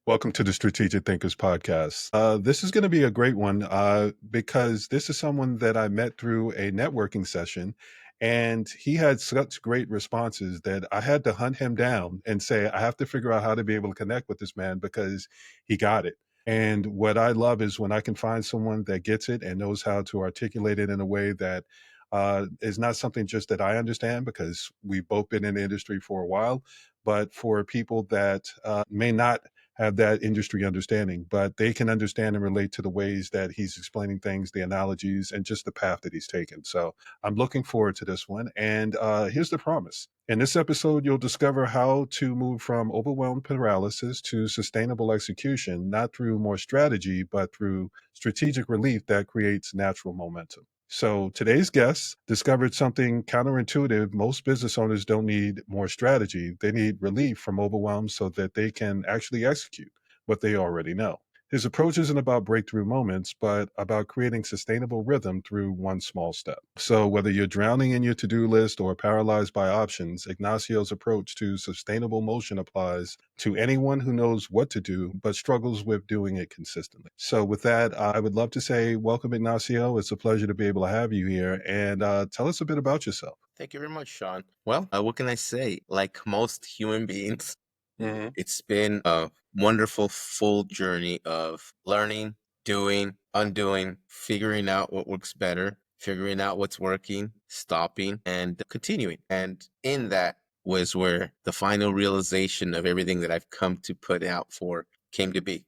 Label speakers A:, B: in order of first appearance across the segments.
A: Welcome to the Strategic Thinkers Podcast. This is going to be a great one because this is someone that I met through a networking session, and he had such great responses that I had to hunt him down and say, I have to figure out how to be able to connect with this man because he got it. And what I love is when I can find someone that gets it and knows how to articulate it in a way that is not something just that I understand because we've both been in the industry for a while, but for people that may not have that industry understanding, but they can understand and relate to the ways that he's explaining things, the analogies, and just the path that he's taken. So I'm looking forward to this one. And here's the promise. In this episode, you'll discover how to move from overwhelmed paralysis to sustainable execution, not through more strategy, but through strategic relief that creates natural momentum. So today's guest discovered something counterintuitive. Most business owners don't need more strategy. They need relief from overwhelm so that they can actually execute what they already know. His approach isn't about breakthrough moments, but about creating sustainable rhythm through one small step. So, whether you're drowning in your to do list or paralyzed by options, Ignacio's approach to sustainable motion applies to anyone who knows what to do but struggles with doing it consistently. So, with that, I would love to say, welcome, Ignacio. It's a pleasure to be able to have you here. And tell us a bit about yourself.
B: Thank you very much, Sean. Well, what can I say? Like most human beings,
A: Hmm.
B: it's been a wonderful, full journey of learning, doing, undoing, figuring out what works better, figuring out what's working, stopping, and continuing. And in that was where the final realization of everything that I've come to put out for came to be.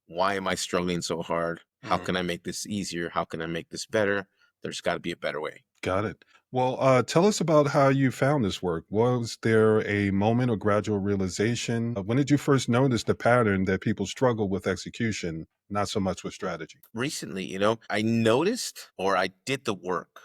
B: Why am I struggling so hard? How
A: Hmm.
B: can I make this easier? How can I make this better? There's got to be a better way.
A: Got it. Well, tell us about how you found this work. Was there a moment or gradual realization? When did you first notice the pattern that people struggle with execution, not so much with strategy?
B: Recently, I noticed or I did the work.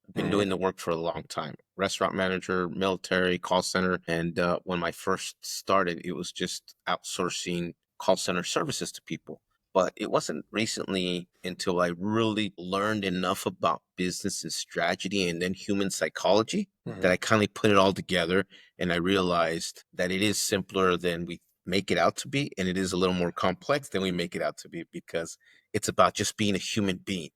B: I've been
A: Hmm.
B: doing the work for a long time. Restaurant manager, military, call center. And when I first started, it was just outsourcing call center services to people. But it wasn't recently until I really learned enough about business and strategy and then human psychology that
A: Hmm.
B: I kind of put it all together. And I realized that it is simpler than we make it out to be. And it is a little more complex than we make it out to be because it's about just being a human being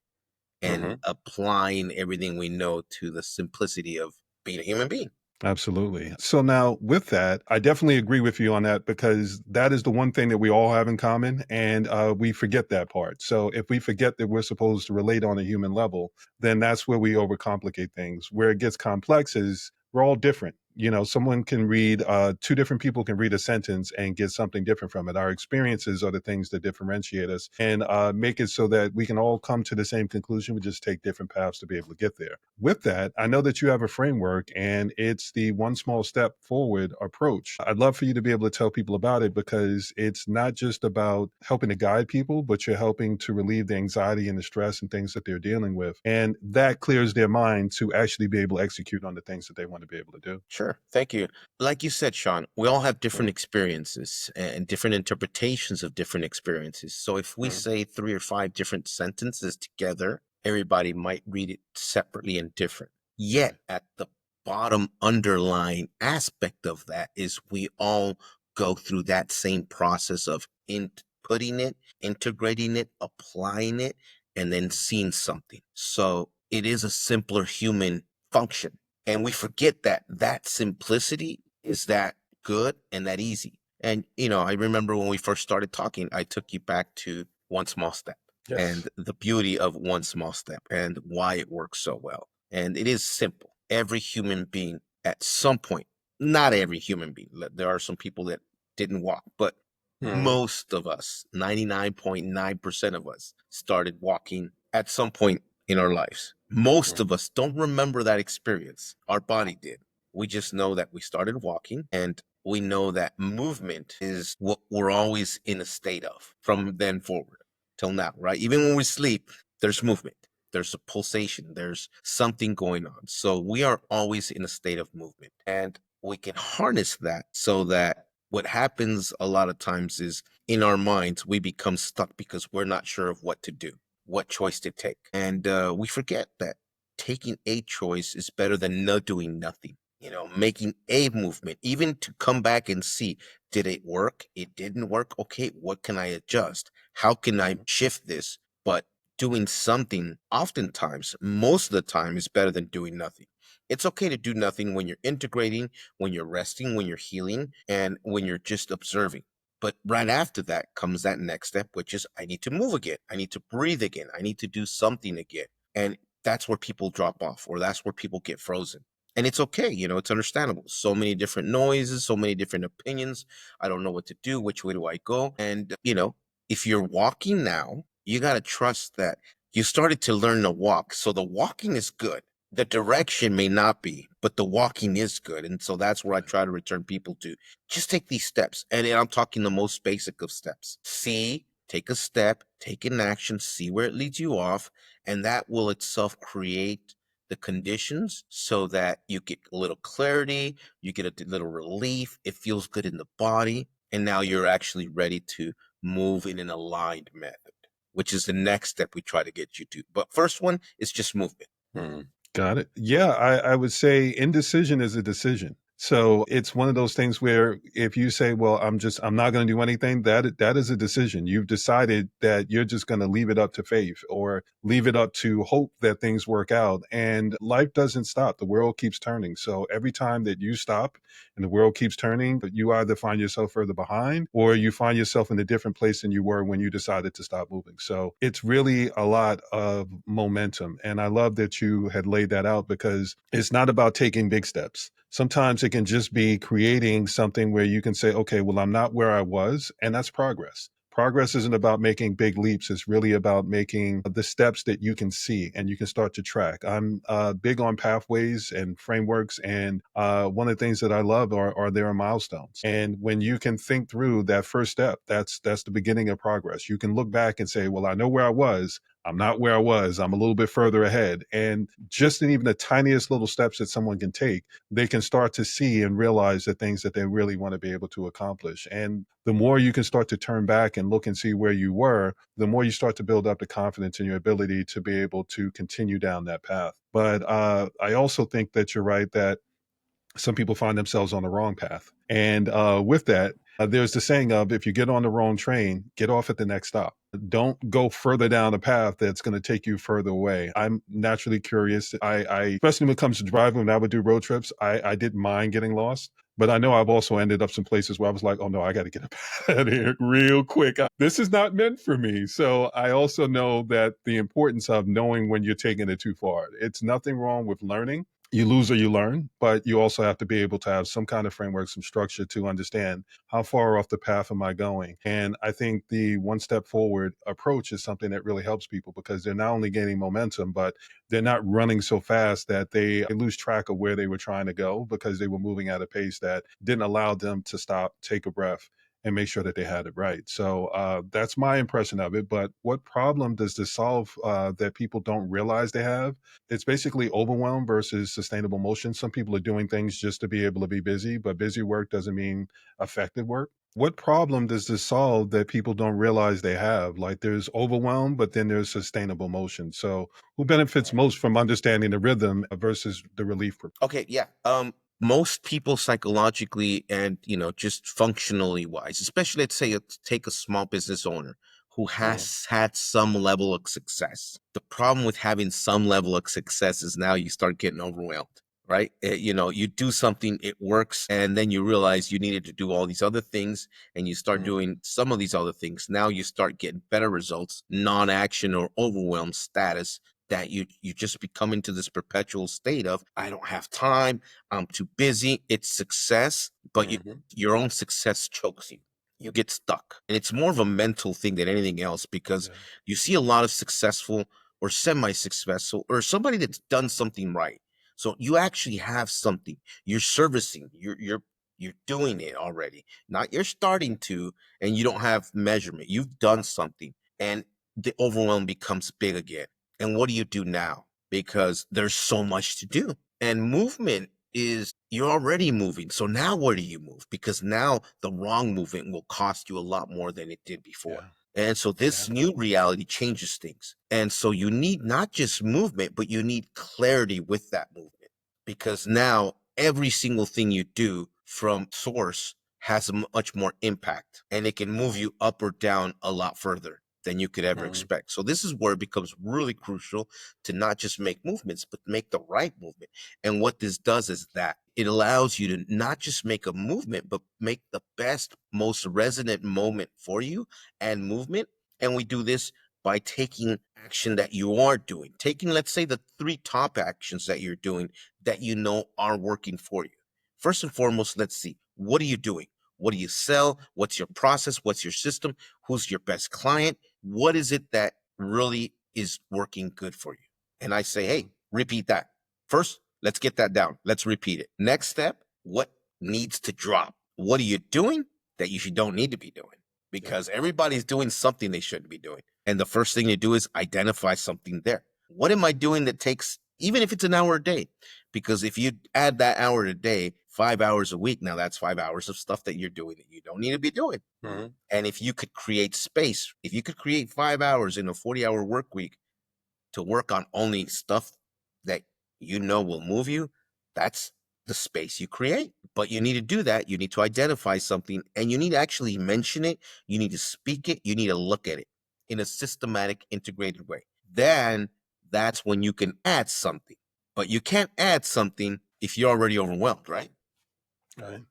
B: and
A: Hmm.
B: applying everything we know to the simplicity of being a human being.
A: Absolutely. So now with that, I definitely agree with you on that because that is the one thing that we all have in common, and we forget that part. So if we forget that we're supposed to relate on a human level, then that's where we overcomplicate things. Where it gets complex is we're all different. Someone can read, two different people can read a sentence and get something different from it. Our experiences are the things that differentiate us and make it so that we can all come to the same conclusion. We just take different paths to be able to get there. With that, I know that you have a framework and it's the one small step forward approach. I'd love for you to be able to tell people about it because it's not just about helping to guide people, but you're helping to relieve the anxiety and the stress and things that they're dealing with. And that clears their mind to actually be able to execute on the things that they want to be able to do.
B: Sure. Thank you. Like you said, Sean, we all have different experiences and different interpretations of different experiences. So if we
A: Mhm.
B: say three or five different sentences together, everybody might read it separately and different. Yet at the bottom underlying aspect of that is we all go through that same process of inputting it, integrating it, applying it, and then seeing something. So it is a simpler human function. And we forget that that simplicity is that good and that easy. And, I remember when we first started talking, I took you back to one small step
A: Yes.
B: and the beauty of one small step and why it works so well. And it is simple. Every human being at some point, not every human being, there are some people that didn't walk, but
A: Mhm.
B: most of us, 99.9% of us, started walking at some point in our lives. Most of us don't remember that experience. Our body did. We just know that we started walking and we know that movement is what we're always in a state of from then forward till now, right? Even when we sleep, there's movement, there's a pulsation, there's something going on. So we are always in a state of movement and we can harness that so that what happens a lot of times is in our minds, we become stuck because we're not sure of what to do, what choice to take. And we forget that taking a choice is better than not doing nothing. making a movement, even to come back and see, did it work? It didn't work. Okay, what can I adjust? How can I
A: Mhm.
B: shift this? But doing something, oftentimes, most of the time, is better than doing nothing. It's okay to do nothing when you're integrating, when you're resting, when you're healing, and when you're just observing. But right after that comes that next step, which is I need to move again. I need to breathe again. I need to do something again. And that's where people drop off, or that's where people get frozen. And it's okay, it's understandable. So many different noises, so many different opinions. I don't know what to do. Which way do I go? And, if you're walking now, you got to trust that you started to learn to walk. So the walking is good. The direction may not be, but the walking is good. And so that's where I try to return people to. Just take these steps. And I'm talking the most basic of steps. See, take a step, take an action, see where it leads you off. And that will itself create the conditions so that you get a little clarity, you get a little relief, it feels good in the body, and now you're actually ready to move in an aligned method, which is the next step we try to get you to. But first one is just movement.
A: Mm. Got it. Yeah, I would say indecision is a decision. So it's one of those things where if you say, "Well, I'm not going to do anything," that is a decision. You've decided that you're just going to leave it up to faith or leave it up to hope that things work out. And life doesn't stop. The world keeps turning. So every time that you stop and the world keeps turning, you either find yourself further behind or you find yourself in a different place than you were when you decided to stop moving. So it's really a lot of momentum. And I love that you had laid that out because it's not about taking big steps. Sometimes it can just be creating something where you can say, okay, well, I'm not where I was, and that's progress. Progress isn't about making big leaps. It's really about making the steps that you can see and you can start to track. I'm big on pathways and frameworks. And one of the things that I love are there are milestones. And when you can think through that first step, that's the beginning of progress. You can look back and say, well, I know where I was. I'm not where I was. I'm a little bit further ahead. And just in even the tiniest little steps that someone can take, they can start to see and realize the things that they really want to be able to accomplish. And the more you can start to turn back and look and see where you were, the more you start to build up the confidence in your ability to be able to continue down that path. But I also think that you're right that some people find themselves on the wrong path. And with that, there's the saying of if you get on the wrong train, get off at the next stop. Don't go further down a path that's going to take you further away. I'm naturally curious. Especially when it comes to driving, when I would do road trips, I didn't mind getting lost. But I know I've also ended up some places where I was like, oh no, I got to get up out of here real quick. This is not meant for me. So I also know that the importance of knowing when you're taking it too far. It's nothing wrong with learning. You lose or you learn, but you also have to be able to have some kind of framework, some structure to understand how far off the path am I going. And I think the one step forward approach is something that really helps people because they're not only gaining momentum, but they're not running so fast that they lose track of where they were trying to go because they were moving at a pace that didn't allow them to stop, take a breath, and make sure that they had it right. So that's my impression of it. But what problem does this solve that people don't realize they have? It's basically overwhelm versus sustainable motion. Some people are doing things just to be able to be busy, but busy work doesn't mean effective work. What problem does this solve that people don't realize they have? Like there's overwhelm, but then there's sustainable motion. So who benefits most from understanding the rhythm versus the relief?
B: Okay, yeah. Most people psychologically and just functionally wise, especially let's say take a small business owner who
A: Mhm.
B: has had some level of success. The problem with having some level of success is now you start getting overwhelmed, right? You do something, it works, and then you realize you needed to do all these other things, and you start
A: Mhm.
B: doing some of these other things. Now you start getting better results, non-action or overwhelmed status, that you just become into this perpetual state of I don't have time, I'm too busy. It's success, but
A: Mhm.
B: your own success chokes you. You get stuck. And it's more of a mental thing than anything else because
A: Yeah.
B: you see a lot of successful or semi-successful or somebody that's done something right. So you actually have something. You're servicing. You're doing it already. Not you're starting to, and you don't have measurement. You've done something. And the overwhelm becomes big again. And what do you do now? Because there's so much to do. And movement is you're already moving. So now where do you move? Because now the wrong movement will cost you a lot more than it did before.
A: Yeah.
B: And so
A: Yeah.
B: this new reality changes things. And so you need not just movement, but you need clarity with that movement. Because now every single thing you do from source has a much more impact, and it can move you up or down a lot further than you could ever
A: Mhm.
B: expect. So this is where it becomes really crucial to not just make movements, but make the right movement. And what this does is that it allows you to not just make a movement, but make the best, most resonant moment for you and movement. And we do this by taking action that you are doing, taking, let's say, the three top actions that you're doing that you know are working for you. First and foremost, let's see, what are you doing? What do you sell? What's your process? What's your system? Who's your best client? What is it that really is working good for you? And I say, hey, repeat that. First, let's get that down. Let's repeat it. Next step, what needs to drop? What are you doing that you don't need to be doing? Because everybody's doing something they shouldn't be doing. And the first thing you do is identify something there. What am I doing that takes, even if it's an hour a day? Because if you add that hour a day, 5 hours a week, now that's 5 hours of stuff that you're doing that you don't need to be doing.
A: Mhm.
B: And if you could create space, if you could create 5 hours in a 40-hour work week to work on only stuff that you know will move you, that's the space you create. But you need to do that. You need to identify something, and you need to actually mention it. You need to speak it. You need to look at it in a systematic, integrated way. Then that's when you can add something. But you can't add something if you're already overwhelmed, right?
A: Right.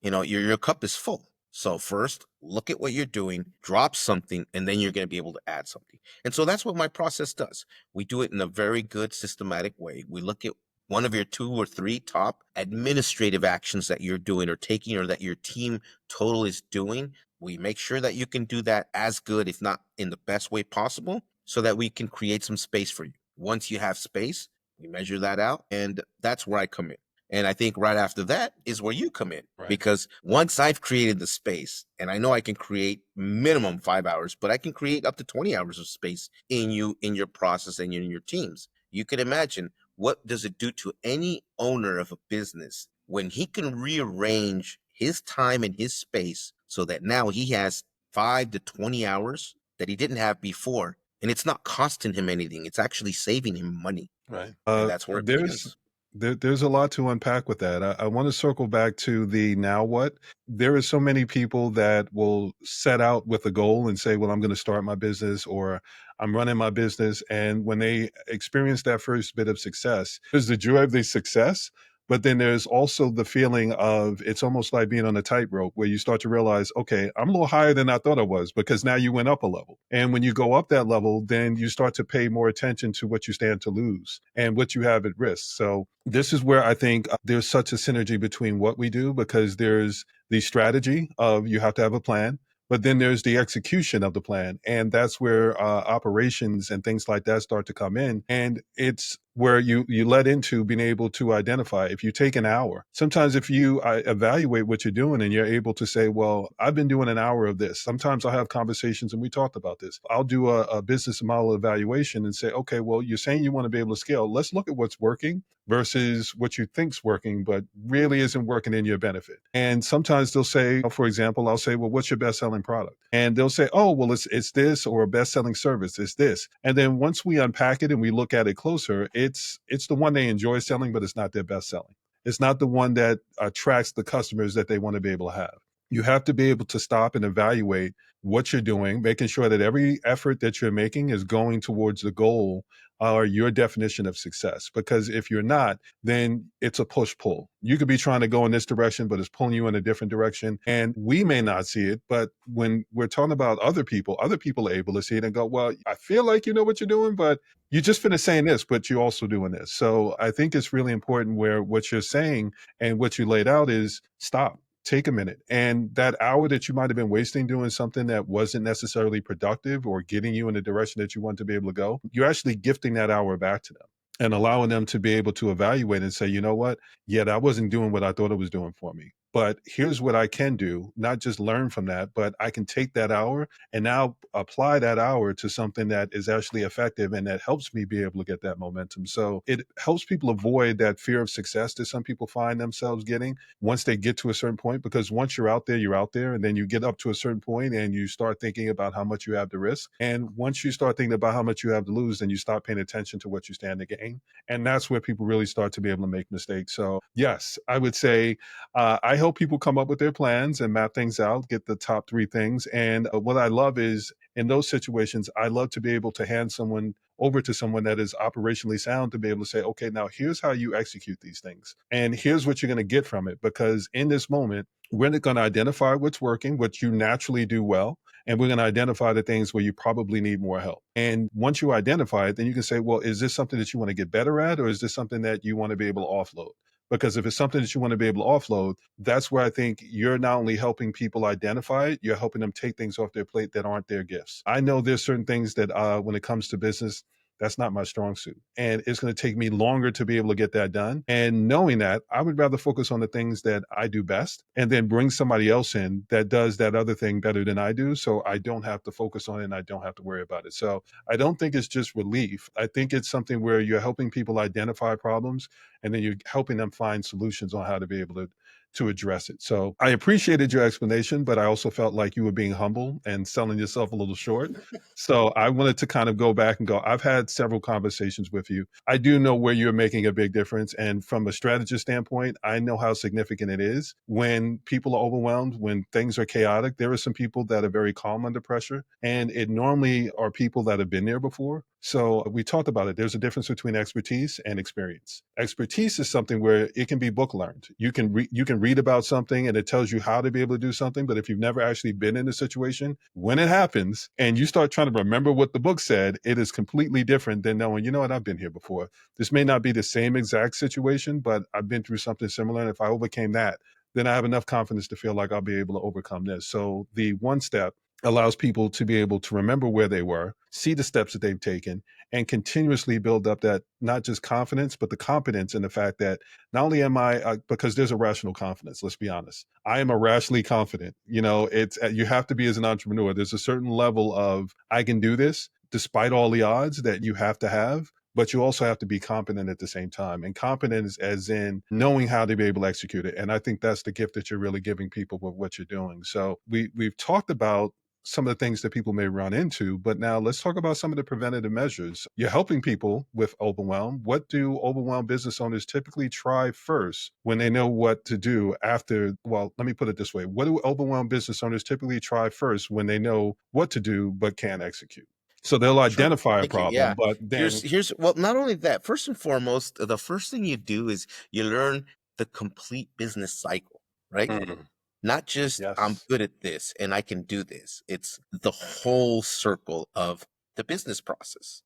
B: Your cup is full. So first, look at what you're doing, drop something, and then you're going to be able to add something. And so that's what my process does. We do it in a very good systematic way. We look at one of your 2 or 3 top administrative actions that you're doing or taking, or that your team total is doing. We make sure that you can do that as good, if not in the best way possible, so that we can create some space for you. Once you have space, we measure that out, and that's where I come in. And I think right after that is where you come in.
A: Right.
B: Because once I've created the space, and I know I can create minimum 5 hours, but I can create up to 20 hours of space in you, in your process, and in your teams. You can imagine, what does it do to any owner of a business when he can rearrange his time and his space so that now he has 5 to 20 hours that he didn't have before, and it's not costing him anything. It's actually saving him money.
A: Right.
B: And that's where it begins.
A: There's a lot to unpack with that. I want to circle back to the now what. There are so many people that will set out with a goal and say, well, I'm going to start my business, or I'm running my business. And when they experience that first bit of success, there's the joy of the success. But then there's also the feeling of, it's almost like being on a tightrope, where you start to realize, okay, I'm a little higher than I thought I was, because now you went up a level. And when you go up that level, then you start to pay more attention to what you stand to lose and what you have at risk. So this is where I think there's such a synergy between what we do, because there's the strategy of, you have to have a plan, but then there's the execution of the plan. And that's where operations and things like that start to come in. And it's where you let into being able to identify. If you take an hour, sometimes if you evaluate what you're doing, and you're able to say, well, I've been doing an hour of this. Sometimes I'll have conversations, and we talked about this. I'll do a business model evaluation and say, okay, well, you're saying you want to be able to scale. Let's look at what's working versus what you think's working, but really isn't working in your benefit. And sometimes they'll say, for example, I'll say, well, what's your best selling product? And they'll say, oh, well, it's this, or a best selling service is this. And then once we unpack it and we look at it closer, it's the one they enjoy selling, but it's not their best selling. It's not the one that attracts the customers that they want to be able to have. You have to be able to stop and evaluate what you're doing, making sure that every effort that you're making is going towards the goal, or your definition of success. Because if you're not, then it's a push pull. You could be trying to go in this direction, but it's pulling you in a different direction. And we may not see it, but when we're talking about other people are able to see it and go, well, I feel like you know what you're doing, but you just finished saying this, but you're also doing this. So I think it's really important, where what you're saying and what you laid out is, stop. Take a minute. And that hour that you might have been wasting doing something that wasn't necessarily productive or getting you in the direction that you want to be able to go, you're actually gifting that hour back to them and allowing them to be able to evaluate and say, you know what? Yeah, that wasn't doing what I thought it was doing for me. but here's what I can do, not just learn from that, but I can take that hour and now apply that hour to something that is actually effective and that helps me be able to get that momentum. So it helps people avoid that fear of success that some people find themselves getting once they get to a certain point, because once you're out there, you're out there, and then you get up to a certain point and you start thinking about how much you have to risk. And once you start thinking about how much you have to lose, then you start paying attention to what you stand to gain. And that's where people really start to be able to make mistakes. So yes, I would say I help people come up with their plans and map things out, get the top three things. And what I love is in those situations, I love to be able to hand someone over to someone that is operationally sound to be able to say, okay, now here's how you execute these things. And here's what you're going to get from it. Because in this moment, we're going to identify what's working, what you naturally do well. And we're going to identify the things where you probably need more help. And once you identify it, then you can say, well, is this something that you want to get better at? Or is this something that you want to be able to offload? Because if it's something that you want to be able to offload, that's where I think you're not only helping people identify it, you're helping them take things off their plate that aren't their gifts. I know there's certain things that when it comes to business, that's not my strong suit. And it's going to take me longer to be able to get that done. And knowing that, I would rather focus on the things that I do best and then bring somebody else in that does that other thing better than I do. So I don't have to focus on it and I don't have to worry about it. So I don't think it's just relief. I think it's something where you're helping people identify problems and then you're helping them find solutions on how to be able to address it. So I appreciated your explanation, but I also felt like you were being humble and selling yourself a little short. So I wanted to kind of go back and go, I've had several conversations with you. I do know where you're making a big difference. And from a strategist standpoint, I know how significant it is when people are overwhelmed, when things are chaotic. There are some people that are very calm under pressure, and it normally are people that have been there before. So we talked about it. There's a difference between expertise and experience. Expertise is something where it can be book learned. You can read about something and it tells you how to be able to do something. But if you've never actually been in a situation, when it happens and you start trying to remember what the book said, it is completely different than knowing, you know what, I've been here before. This may not be the same exact situation, but I've been through something similar. And if I overcame that, then I have enough confidence to feel like I'll be able to overcome this. So the one step allows people to be able to remember where they were, see the steps that they've taken, and continuously build up that not just confidence, but the competence in the fact that not only am I, because there's a rational confidence, let's be honest. I am irrationally confident. You know, it's, you have to be as an entrepreneur. There's a certain level of, I can do this despite all the odds that you have to have. But you also have to be competent at the same time. And competence as in knowing how to be able to execute it. And I think that's the gift that you're really giving people with what you're doing. So we've talked about some of the things that people may run into. But now let's talk about some of the preventative measures. You're helping people with overwhelm. What do overwhelmed business owners typically try first when they know what to do after? Well, let me put it this way. What do overwhelmed business owners typically try first when they know what to do but can't execute? So they'll
B: Sure.
A: identify a
B: Thank you.
A: problem,
B: Yeah.
A: but then
B: Here's well, not only that, first and foremost, the first thing you do is you learn the complete business cycle, right?
A: mm,
B: Not just I'm
A: yes.
B: good at this and I can do this. It's the whole circle of the business process,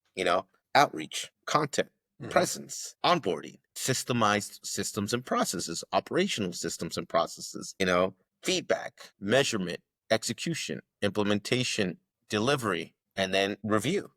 B: outreach, content,
A: Mhm,
B: presence, onboarding, systemized systems and processes, operational systems and processes, feedback, measurement, execution, implementation, delivery, and then review.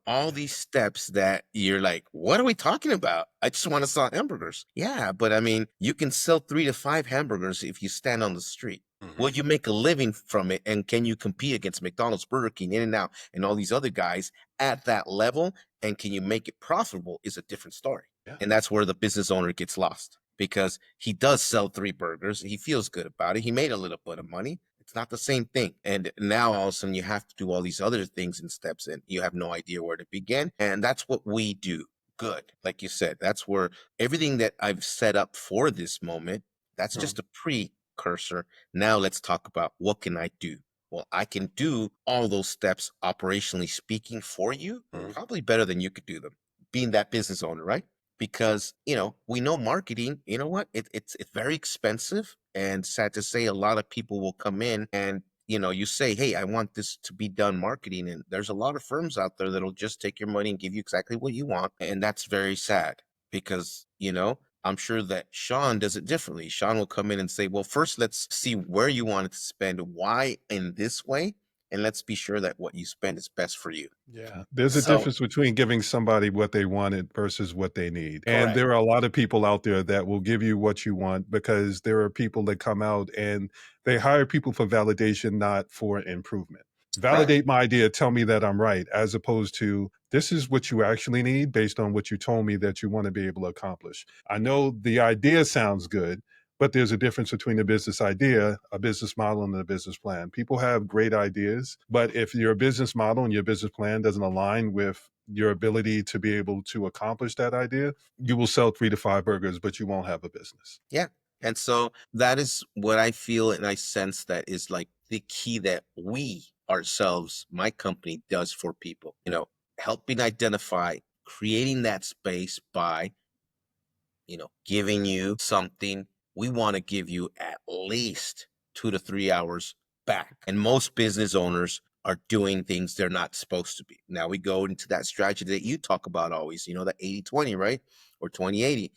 B: All these steps that you're like, what are we talking about? I just want to sell hamburgers. Yeah, but I mean, you can sell 3 to 5 hamburgers if you stand on the street. Will
A: mhm,
B: you make a living from it? And can you compete against McDonald's, Burger King, In-N-Out, and all these other guys at that level? And can you make it profitable is a different story.
A: yeah,
B: And that's where the business owner gets lost because he does sell 3 burgers. He feels good about it. He made a little bit of money. It's not the same thing. And now all of a sudden you have to do all these other things and steps and you have no idea where to begin. And that's what we do. Good. Like you said, that's where everything that I've set up for this moment, that's
A: mm,
B: just a precursor. Now let's talk about what can I do? Well, I can do all those steps operationally speaking for you,
A: mm,
B: probably better than you could do them, being that business owner, right? Because we know marketing, you know what, it's very expensive, and sad to say a lot of people will come in and you say, hey, I want this to be done marketing, and there's a lot of firms out there that'll just take your money and give you exactly what you want, and that's very sad because I'm sure that Sean does it differently. Sean will come in and say, well, first let's see where you want it to spend, why in this way, and let's be sure that what you spend is best for you.
A: Yeah, there's a
B: So,
A: difference between giving somebody what they wanted versus what they need. And
B: correct.
A: there are a lot of people out there that will give you what you want because there are people that come out and they hire people for validation, not for improvement.
B: Right.
A: Validate my idea, tell me that I'm right, as opposed to this is what you actually need based on what you told me that you want to be able to accomplish. I know the idea sounds good, but there's a difference between a business idea, a business model, and a business plan. People have great ideas, but if your business model and your business plan doesn't align with your ability to be able to accomplish that idea, you will sell 3 to 5 burgers, but you won't have a business.
B: Yeah. And so that is what I feel and I sense that is like the key that we ourselves, my company does for people, helping identify, creating that space by, giving you something. We want to give you at least 2 to 3 hours back. And most business owners are doing things they're not supposed to be. Now we go into that strategy that you talk about always, that 80/20, right? Or 20/80.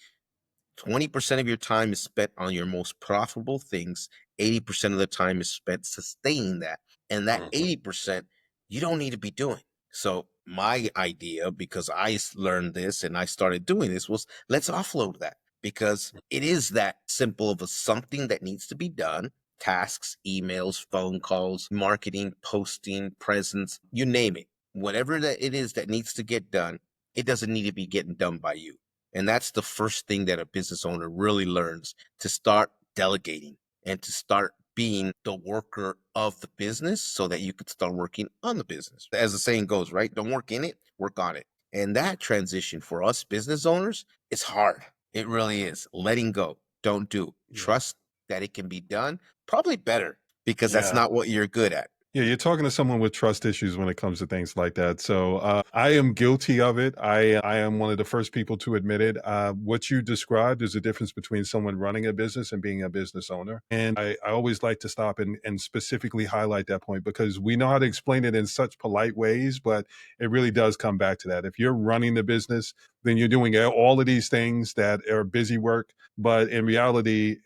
B: 20% of your time is spent on your most profitable things. 80% of the time is spent sustaining that. And that
A: Mhm.
B: 80%, you don't need to be doing. So, my idea, because learned this and I started doing this, was let's offload that because it is that simple of a something that needs to be done. Tasks, emails, phone calls, marketing, posting, presence, you name it. Whatever that it is that needs to get done, it doesn't need to be getting done by you. And that's the first thing that a business owner really learns, to start delegating and to start being the worker of the business so that you could start working on the business. As the saying goes, right? Don't work in it, work on it. And that transition for us business owners is hard. It really is. Letting go. Don't do.
A: Yeah.
B: Trust that it can be done. Probably better because that's
A: Yeah.
B: not what you're good at.
A: Yeah, you're talking to someone with trust issues when it comes to things like that. So I am guilty of it. I am one of the first people to admit it. What you described is a difference between someone running a business and being a business owner. And I always like to stop and specifically highlight that point because we know how to explain it in such polite ways, but it really does come back to that. If you're running the business, then you're doing all of these things that are busy work, but in reality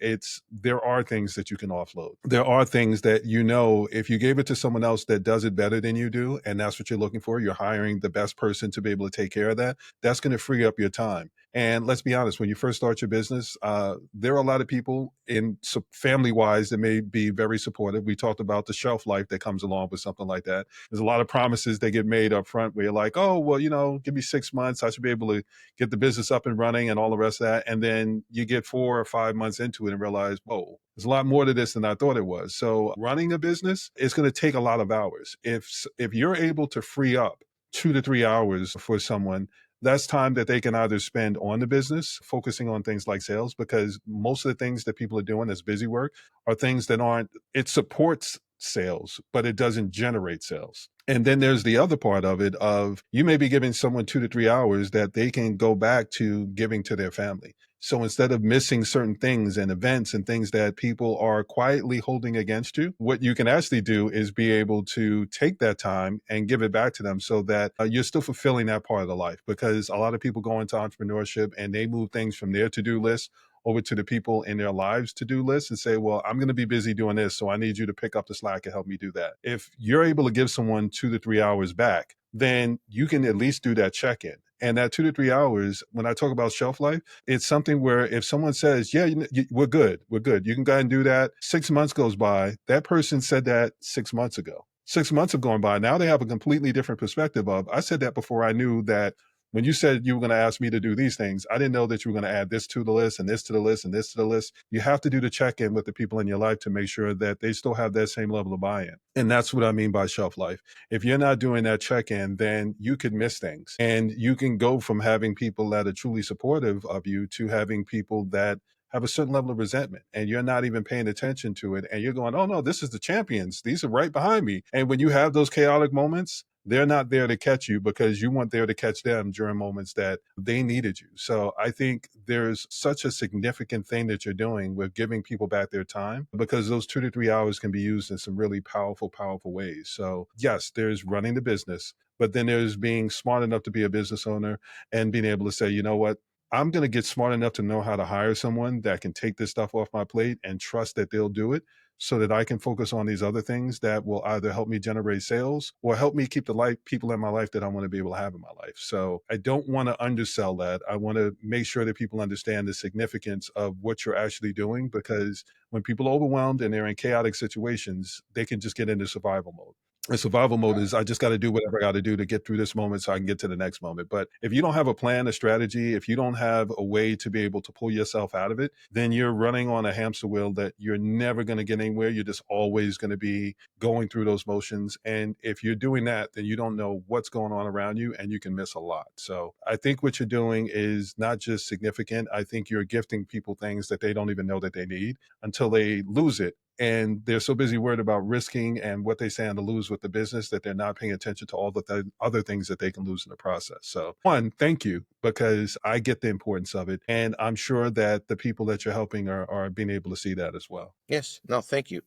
A: there are things that you can offload. There are things that if you gave it to someone else that does it better than you do, and that's what you're looking for, you're hiring the best person to be able to take care of that. That's going to free up your time. And let's be honest, when you first start your business, there are a lot of people in family wise that may be very supportive. We talked about the shelf life that comes along with something like that. There's a lot of promises that get made up front where you're like, oh, well, give me 6 months. I should be able to get the business up and running and all the rest of that. And then you get 4 or 5 months into it and realize, whoa, there's a lot more to this than I thought it was. So running a business is going to take a lot of hours. If you're able to free up 2 to 3 hours for someone, that's time that they can either spend on the business, focusing on things like sales, because most of the things that people are doing as busy work are things that aren't, it supports sales, but it doesn't generate sales. And then there's the other part of it of you may be giving someone 2 to 3 hours that they can go back to giving to their family. So instead of missing certain things and events and things that people are quietly holding against you, what you can actually do is be able to take that time and give it back to them so that you're still fulfilling that part of the life. Because a lot of people go into entrepreneurship and they move things from their to do list over to the people in their lives to do list and say, well, I'm going to be busy doing this. So I need you to pick up the slack and help me do that. If you're able to give someone 2 to 3 hours back, then you can at least do that check in. And that 2 to 3 hours, when I talk about shelf life, it's something where if someone says, yeah, we're good, we're good, you can go ahead and do that. 6 months goes by. That person said that 6 months ago. 6 months have gone by. Now they have a completely different perspective of, I said that before I knew that when you said you were going to ask me to do these things, I didn't know that you were going to add this to the list and this to the list and this to the list. You have to do the check in with the people in your life to make sure that they still have that same level of buy in. And that's what I mean by shelf life. If you're not doing that check in, then you could miss things. And you can go from having people that are truly supportive of you to having people that have a certain level of resentment and you're not even paying attention to it. And you're going, oh no, this is the champions. These are right behind me. And when you have those chaotic moments, they're not there to catch you because you weren't there to catch them during moments that they needed you. So I think there's such a significant thing that you're doing with giving people back their time because those 2 to 3 hours can be used in some really powerful, powerful ways. So yes, there's running the business, but then there's being smart enough to be a business owner and being able to say, you know what? I'm going to get smart enough to know how to hire someone that can take this stuff off my plate and trust that they'll do it so that I can focus on these other things that will either help me generate sales or help me keep the people in my life that I want to be able to have in my life. So I don't want to undersell that. I want to make sure that people understand the significance of what you're actually doing, because when people are overwhelmed and they're in chaotic situations, they can just get into survival mode. And survival mode is, I just got to do whatever I got to do to get through this moment so I can get to the next moment. But if you don't have a plan, a strategy, if you don't have a way to be able to pull yourself out of it, then you're running on a hamster wheel that you're never going to get anywhere. You're just always going to be going through those motions. And if you're doing that, then you don't know what's going on around you and you can miss a lot. So I think what you're doing is not just significant. I think you're gifting people things that they don't even know that they need until they lose it, and they're so busy worried about risking and what they stand to lose with the business that they're not paying attention to all the other things that they can lose in the process. So, one, thank you, because I get the importance of it, and I'm sure that the people that you're helping are being able to see that as well.
B: Yes. No, thank you.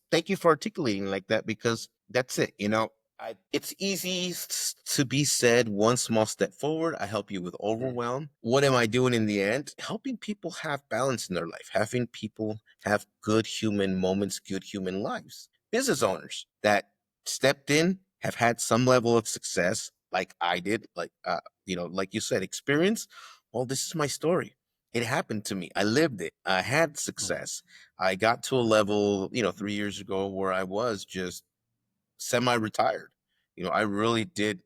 B: Thank you for articulating like that, because that's it. It's easy to be said, one small step forward. I help you with overwhelm. What am I doing in the end? Helping people have balance in their life, having people have good human moments, good human lives. Business owners that stepped in have had some level of success, like I did, like you said, experience. Well, this is my story. It happened to me. I lived it. I had
A: Mhm.
B: success. I got to a level, 3 years ago where I was just semi-retired. I really did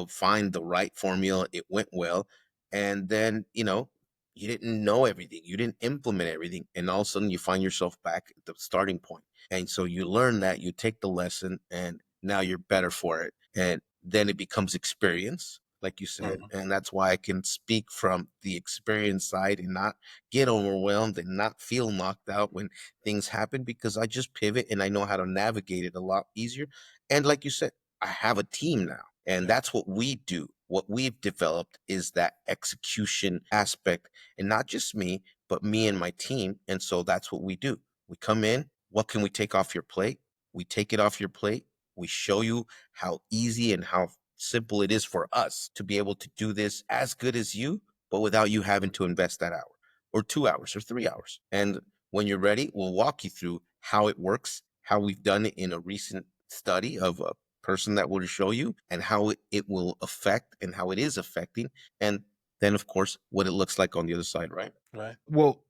B: find the right formula. It went well. And then, you didn't know everything. You didn't implement everything. And all of a sudden you find yourself back at the starting point. And so you learn that, you take the lesson, and now you're better for it. And then it becomes experience, like you said.
A: Mhm.
B: And that's why I can speak from the experience side and not get overwhelmed and not feel knocked out when things happen, because I just pivot and I know how to navigate it a lot easier. And like you said, I have a team now. And
A: Yeah.
B: that's what we do. What we've developed is that execution aspect, and not just me, but me and my team. And so that's what we do. We come in, what can we take off your plate? We take it off your plate. We show you how easy and how simple it is for us to be able to do this as good as you, but without you having to invest that hour or 2 hours or 3 hours. And when you're ready, we'll walk you through how it works, how we've done it in a recent study of a person that will show you, and how it will affect and how it is affecting. And then, of course, what it looks like on the other side, right?
A: Right. Well,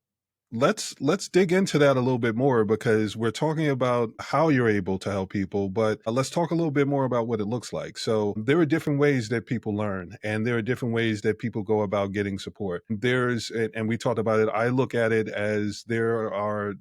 A: let's dig into that a little bit more, because we're talking about how you're able to help people, but let's talk a little bit more about what it looks like. So there are different ways that people learn, and there are different ways that people go about getting support. And we talked about it. I look at it as there are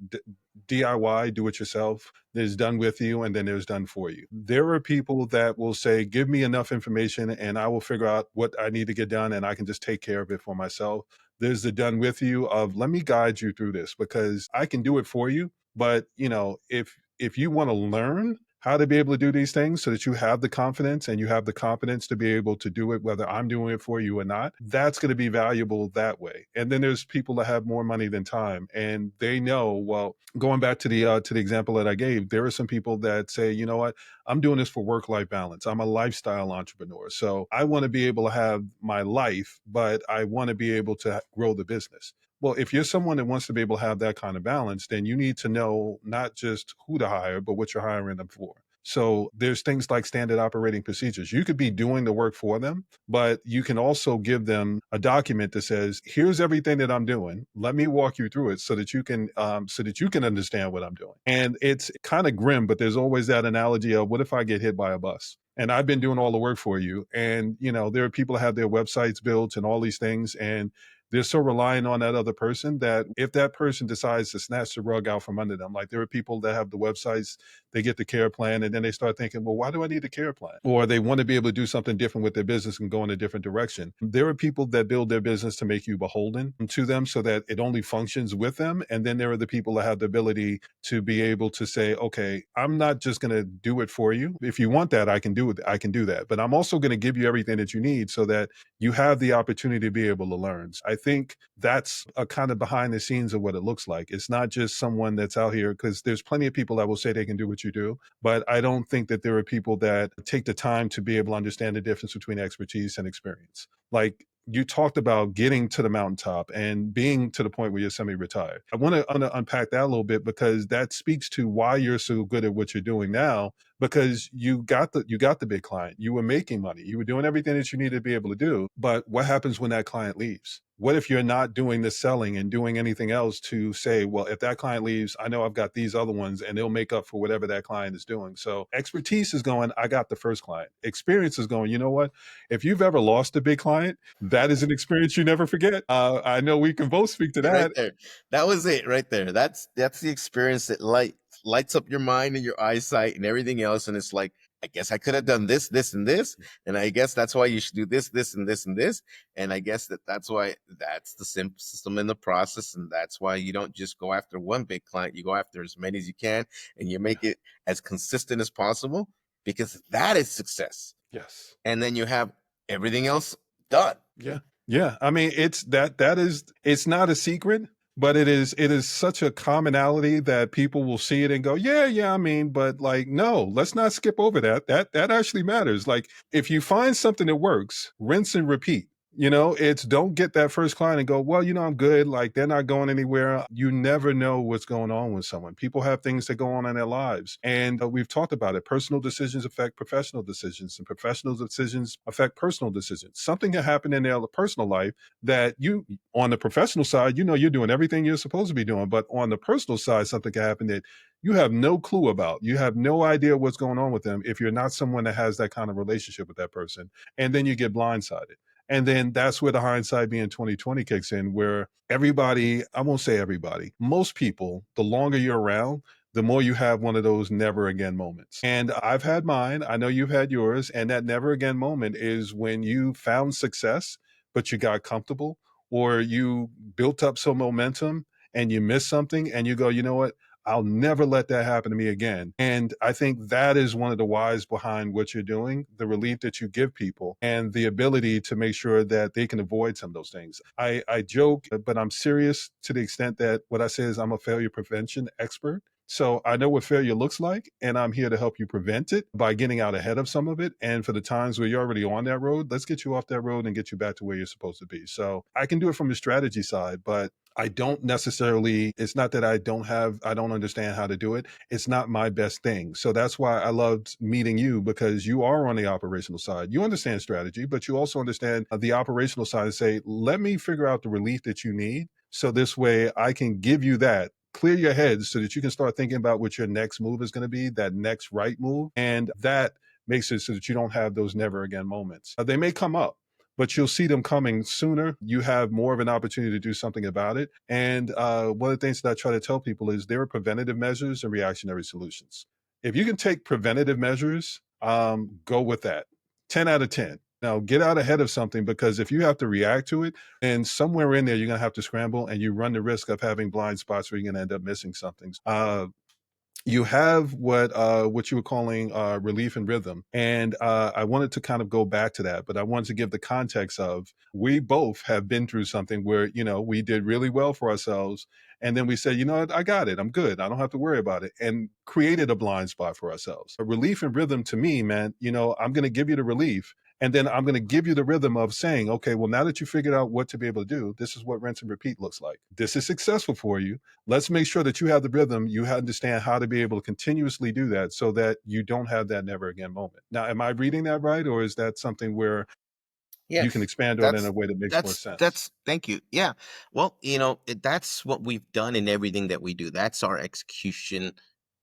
A: DIY, do it yourself. There's done with you, and then there's done for you. There are people that will say, give me enough information and I will figure out what I need to get done, and I can just take care of it for myself. There's the done with you of, let me guide you through this because I can do it for you. But if you want to learn how to be able to do these things so that you have the confidence and you have the competence to be able to do it, whether I'm doing it for you or not, that's going to be valuable that way. And then there's people that have more money than time, and they know, well, going back to the example that I gave, there are some people that say, you know what, I'm doing this for work life balance. I'm a lifestyle entrepreneur. So I want to be able to have my life, but I want to be able to grow the business. Well, if you're someone that wants to be able to have that kind of balance, then you need to know not just who to hire, but what you're hiring them for. So there's things like standard operating procedures. You could be doing the work for them, but you can also give them a document that says, "Here's everything that I'm doing. Let me walk you through it so that you can understand what I'm doing." And it's kind of grim, but there's always that analogy of, what if I get hit by a bus? And I've been doing all the work for you. And there are people that have their websites built and all these things, and they're so reliant on that other person that if that person decides to snatch the rug out from under them, like there are people that have the websites, they get the care plan, and then they start thinking, well, why do I need a care plan? Or they want to be able to do something different with their business and go in a different direction. There are people that build their business to make you beholden to them so that it only functions with them. And then there are the people that have the ability to be able to say, okay, I'm not just going to do it for you. If you want that, I can do it. I can do that. But I'm also going to give you everything that you need so that you have the opportunity to be able to learn. I think that's a kind of behind the scenes of what it looks like. It's not just someone that's out here, because there's plenty of people that will say they can do what you do, but I don't think that there are people that take the time to be able to understand the difference between expertise and experience. Like you talked about getting to the mountaintop and being to the point where you're semi-retired. I want to unpack that a little bit because that speaks to why you're so good at what you're doing now. Because you got the big client, you were making money, you were doing everything that you needed to be able to do. But what happens when that client leaves? What if you're not doing the selling and doing anything else to say, well, if that client leaves, I know I've got these other ones and they'll make up for whatever that client is doing. So expertise is going, I got the first client. Experience is going, you know what? If you've ever lost a big client, that is an experience you never forget. I know we can both speak to
B: Right
A: that.
B: there. That was it right there. That's the experience that lights up your mind and your eyesight and everything else. And it's like, I guess I could have done this, this, and this. And I guess that's why you should do this, this, and this, and this. And I guess that's why that's the simple system in the process. And that's why you don't just go after one big client. You go after as many as you can and you make it as consistent as possible, because that is success.
A: Yes.
B: And then you have everything else done.
A: Yeah. Yeah. I mean, it's not a secret, but it is such a commonality that people will see it and go, yeah, yeah, I mean, but like, no, let's not skip over that. That actually matters. Like if you find something that works, rinse and repeat. It's don't get that first client and go, well, I'm good. Like they're not going anywhere. You never know what's going on with someone. People have things that go on in their lives. And we've talked about it. Personal decisions affect professional decisions, and professional decisions affect personal decisions. Something can happen in their personal life that on the professional side, you're doing everything you're supposed to be doing. But on the personal side, something can happen that you have no clue about. You have no idea what's going on with them if you're not someone that has that kind of relationship with that person. And then you get blindsided. And then that's where the hindsight being 2020 kicks in, where everybody, I won't say everybody, most people, the longer you're around, the more you have one of those never again moments. And I've had mine. I know you've had yours. And that never again moment is when you found success, but you got comfortable, or you built up some momentum and you missed something and you go, you know what? I'll never let that happen to me again. And I think that is one of the whys behind what you're doing, the relief that you give people and the ability to make sure that they can avoid some of those things. I joke, but I'm serious to the extent that what I say is I'm a failure prevention expert. So I know what failure looks like, and I'm here to help you prevent it by getting out ahead of some of it. And for the times where you're already on that road, let's get you off that road and get you back to where you're supposed to be. So I can do it from the strategy side, but I don't necessarily, it's not that I don't understand how to do it. It's not my best thing. So that's why I loved meeting you, because you are on the operational side. You understand strategy, but you also understand the operational side and say, let me figure out the relief that you need. So this way I can give you that. Clear your head so that you can start thinking about what your next move is going to be, that next right move. And that makes it so that you don't have those never again moments. They may come up, but you'll see them coming sooner. You have more of an opportunity to do something about it. And one of the things that I try to tell people is there are preventative measures and reactionary solutions. If you can take preventative measures, go with that. 10 out of 10. Now get out ahead of something, because if you have to react to it, and somewhere in there you're going to have to scramble, and you run the risk of having blind spots where you're going to end up missing something. You have what you were calling relief and rhythm, and I wanted to kind of go back to that, but I wanted to give the context of we both have been through something where we did really well for ourselves, and then we said, you know what, I got it, I'm good, I don't have to worry about it, and created a blind spot for ourselves. A relief and rhythm to me meant, I'm going to give you the relief, and then I'm going to give you the rhythm of saying, okay, well, now that you figured out what to be able to do, this is what rinse and repeat looks like. This is successful for you. Let's make sure that you have the rhythm, you understand how to be able to continuously do that so that you don't have that never again moment. Now, am I reading that right? Or is that something where you can
B: Yes,
A: expand on it in a way that makes more sense?
B: that's thank you. Yeah. Well, that's what we've done in everything that we do. That's our execution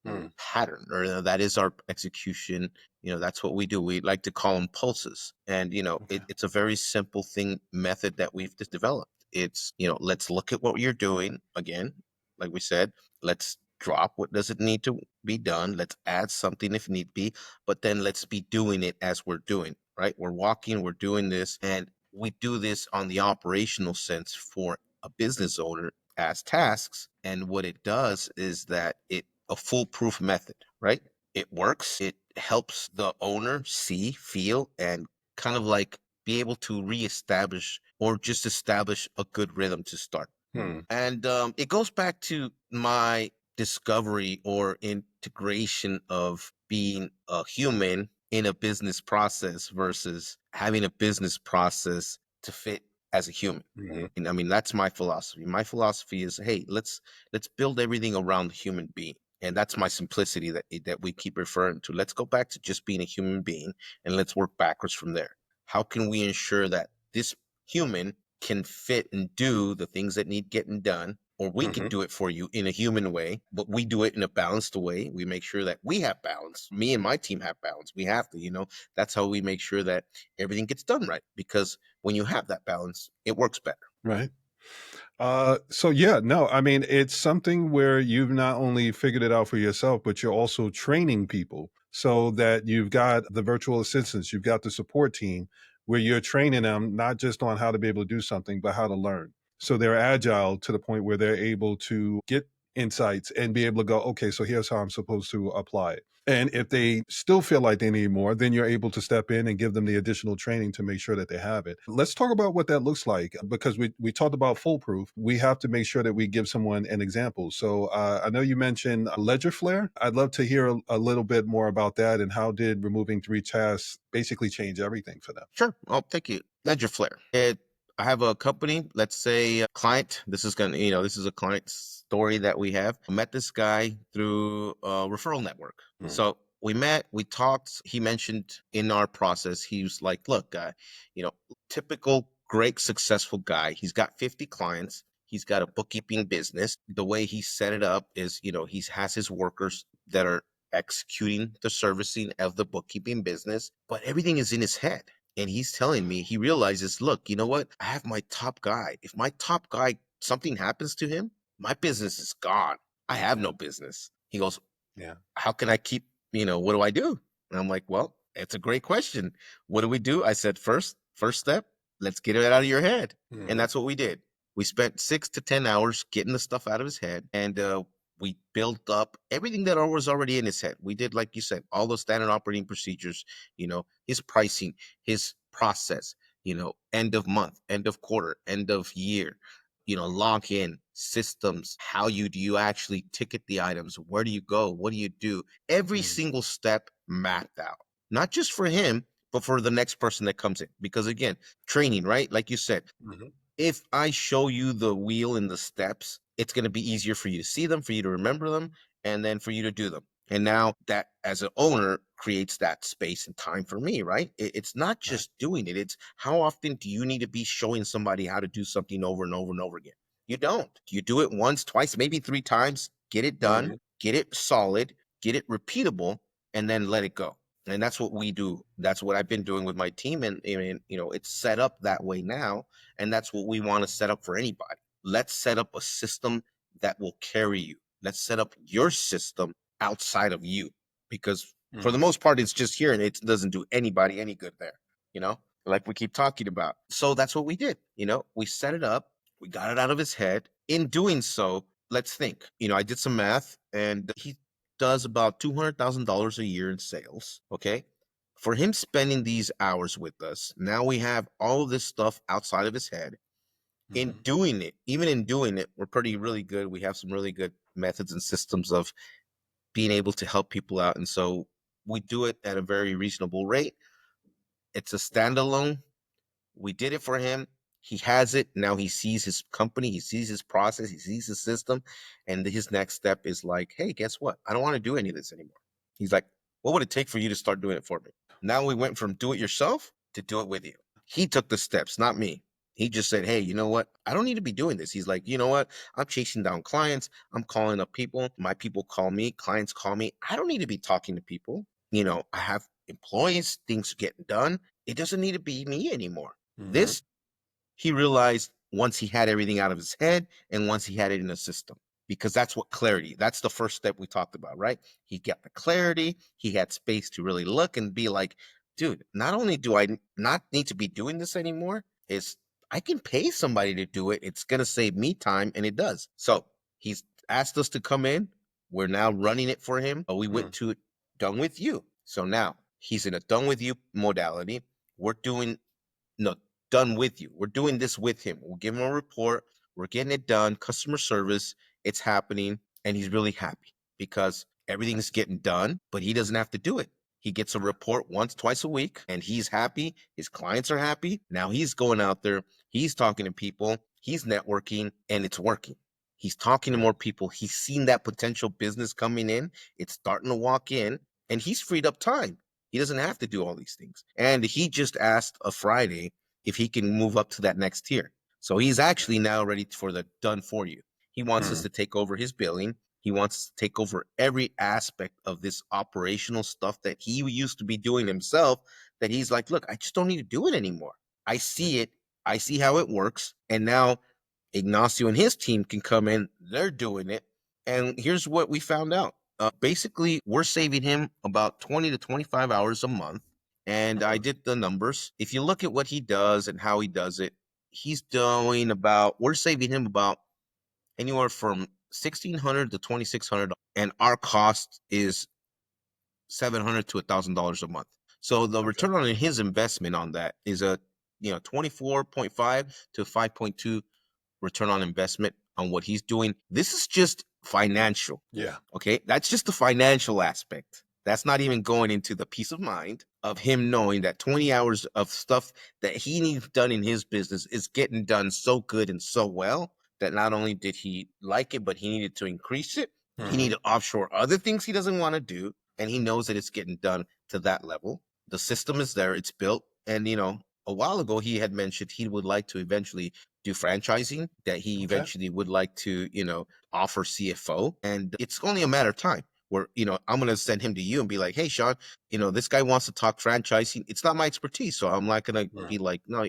A: Hmm.
B: pattern, or that is our execution. That's what we do. We like to call them pulses. And
A: Okay.
B: it's a very simple thing method that we've just developed. It's, let's look at what you're doing again. Like we said, let's drop what doesn't need to be done. Let's add something if need be, but then let's be doing it as we're doing, right? We're walking, we're doing this, and we do this on the operational sense for a business owner as tasks. And what it does is that a foolproof method, right? It works. It helps the owner see, feel, and kind of like be able to reestablish or just establish a good rhythm to start.
A: Hmm.
B: And it goes back to my discovery or integration of being a human in a business process versus having a business process to fit as a human.
A: Mhm.
B: And I mean, that's my philosophy. My philosophy is, hey, let's build everything around the human being. And that's my simplicity that we keep referring to. Let's go back to just being a human being and let's work backwards from there. How can we ensure that this human can fit and do the things that need getting done, or we can
A: Mhm.
B: do it for you in a human way, but we do it in a balanced way. We make sure that we have balance. Me and my team have balance. We have to, that's how we make sure that everything gets done right. Because when you have that balance, it works better.
A: Right. So yeah, no, I mean, it's something where you've not only figured it out for yourself, but you're also training people so that you've got the virtual assistants, you've got the support team where you're training them not just on how to be able to do something, but how to learn. So they're agile to the point where they're able to get insights and be able to go, okay, so here's how I'm supposed to apply it. And if they still feel like they need more, then you're able to step in and give them the additional training to make sure that they have it. Let's talk about what that looks like because we talked about foolproof. We have to make sure that we give someone an example. So I know you mentioned Ledger Flare. I'd love to hear a little bit more about that and how did removing three tasks basically change everything for them?
B: Sure. Oh, thank you. Ledger Flare. I have a company, let's say a client. This is a client story that we have. I met this guy through a referral network.
A: Mm,
B: So we met, we talked. He mentioned in our process, he was like, look, you know, typical great successful guy. He's got 50 clients. He's got a bookkeeping business. The way he set it up is, he has his workers that are executing the servicing of the bookkeeping business, but everything is in his head. And he's telling me he realizes, look, you know what? I have my top guy. If my top guy, something happens to him, my business is gone. I have
A: yeah,
B: no business. He goes,
A: yeah.
B: how can I keep, what do I do? And I'm like, well, it's a great question. What do we do? I said, first step, let's get it out of your head. And
A: Mhm,
B: that's what we did. We spent 6 to 10 hours getting the stuff out of his head. And we built up everything that was already in his head. We did, like you said, all the standard operating procedures, his pricing, his process, end of month, end of quarter, end of year, log in systems. How do you actually ticket the items? Where do you go? What do you do? Every
A: mm,
B: single step mapped out, not just for him, but for the next person that comes in. Because again, training, right? Like you said,
A: mhm,
B: if I show you the wheel and the steps, it's going to be easier for you to see them, for you to remember them, and then for you to do them. And now that as an owner creates that space and time for me, right? It's not
A: right.
B: just doing it. It's how often do you need to be showing somebody how to do something over and over and over again? You don't. You do it once, twice, maybe three times, get it done,
A: Mhm,
B: get it solid, get it repeatable, and then let it go. And that's what we do. That's what I've been doing with my team. And it's set up that way now, and that's what we want to set up for anybody. Let's set up a system that will carry you. Let's set up your system outside of you, because for the
A: mhm,
B: most part, it's just here and it doesn't do anybody any good there, you know, like we keep talking about. So that's what we did. We set it up, we got it out of his head. In doing so, let's think, I did some math and he does about $200,000 a year in sales. Okay. For him spending these hours with us, now we have all of this stuff outside of his head. In
A: mhm,
B: doing it, even in doing it, we're pretty really good. We have some really good methods and systems of being able to help people out. And so we do it at a very reasonable rate. It's a standalone. We did it for him. He has it. Now he sees his company, he sees his process, he sees his system. And his next step is like, hey, guess what? I don't want to do any of this anymore. He's like, what would it take for you to start doing it for me? Now we went from do it yourself to do it with you. He took the steps, not me. He just said, hey, you know what? I don't need to be doing this. He's like, you know what? I'm chasing down clients. I'm calling up people. My people call me. Clients call me. I don't need to be talking to people. I have employees, things getting done. It doesn't need to be me anymore.
A: mhm,
B: This, he realized once he had everything out of his head and once he had it in a system, because that's what clarity, that's the first step we talked about, right? He got the clarity, he had space to really look and be like, dude, not only do I not need to be doing this anymore, is I can pay somebody to do it. It's going to save me time, and it does. So he's asked us to come in. We're now running it for him. We went
A: mm,
B: to it done with you. So now he's in a done with you modality. We're doing no, done with you. We're doing this with him. We'll give him a report. We're getting it done. Customer service, it's happening. And he's really happy because everything's getting done, but he doesn't have to do it. He gets a report once, twice a week, and he's happy. His clients are happy. Now he's going out there. He's talking to people, he's networking, and it's working. He's talking to more people. He's seen that potential business coming in. It's starting to walk in, and he's freed up time. He doesn't have to do all these things. And he just asked a Friday if he can move up to that next tier. So he's actually now ready for the done for you. He wants us to take over his billing. He wants to take over every aspect of this operational stuff that he used to be doing himself. That he's like, look, I just don't need to do it anymore. I see it. I see how it works. And now Ignacio and his team can come in. They're doing it. And here's what we found out. Basically, we're saving him about 20 to 25 hours a month. And I did the numbers. If you look at what he does and how he does it, he's doing about, we're saving him about anywhere from 1,600 to 2,600, and our cost is $700 to $1,000 a month. So the return on his investment on that is a 24.5 to 5.2 return on investment on what he's doing. This is just financial.
A: Yeah.
B: Okay. That's just the financial aspect. That's not even going into the peace of mind of him knowing that 20 hours of stuff that he needs done in his business is getting done so good and so well that not only did he like it, but he needed to increase it. He needed to offshore other things he doesn't want to do. And he knows that it's getting done to that level. The system is there. It's built. And, a while ago, he had mentioned he would like to eventually do franchising, that he eventually would like to, offer CFO. And it's only a matter of time where, I'm going to send him to you and be like, hey, Sean, this guy wants to talk franchising. It's not my expertise. So I'm not going to be like, no,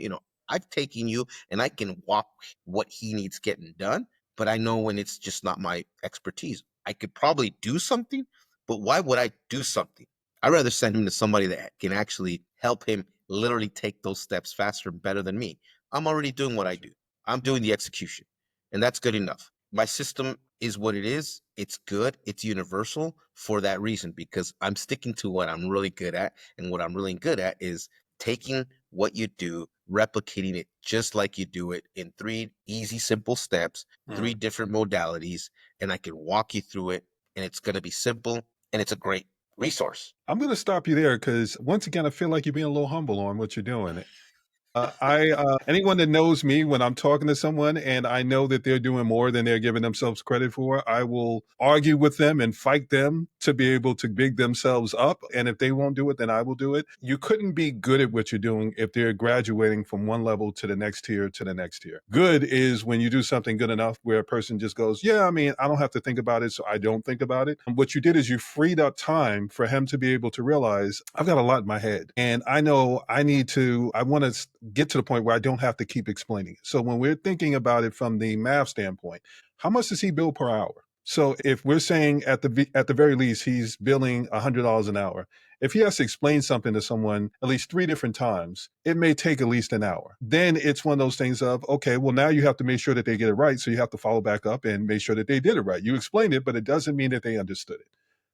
B: I've taken you and I can walk what he needs getting done. But I know when it's just not my expertise. I could probably do something, but why would I do something? I'd rather send him to somebody that can actually help him literally take those steps faster and better than me. I'm already doing what I do. I'm doing the execution, and that's good enough. My system is what it is. It's good. It's universal for that reason, because I'm sticking to what I'm really good at. And what I'm really good at is taking what you do, replicating it just like you do it in 3 easy, simple steps, 3 different modalities, and I can walk you through it, and it's going to be simple, and it's a great resource.
A: I'm going to stop you there because once again, I feel like you're being a little humble on what you're doing. Anyone that knows me, when I'm talking to someone and I know that they're doing more than they're giving themselves credit for, I will argue with them and fight them to be able to big themselves up. And if they won't do it, then I will do it. You couldn't be good at what you're doing if they're graduating from one level to the next tier to the next tier. Good is when you do something good enough where a person just goes, yeah, I mean, I don't have to think about it, so I don't think about it. And what you did is you freed up time for him to be able to realize, I've got a lot in my head and I know I want to get to the point where I don't have to keep explaining it. So when we're thinking about it from the math standpoint, how much does he bill per hour? So if we're saying at the very least he's billing $100 an hour, if he has to explain something to someone at least 3 different times, it may take at least an hour. Then it's one of those things of, okay, well, now you have to make sure that they get it right. So you have to follow back up and make sure that they did it right. You explained it, but it doesn't mean that they understood it.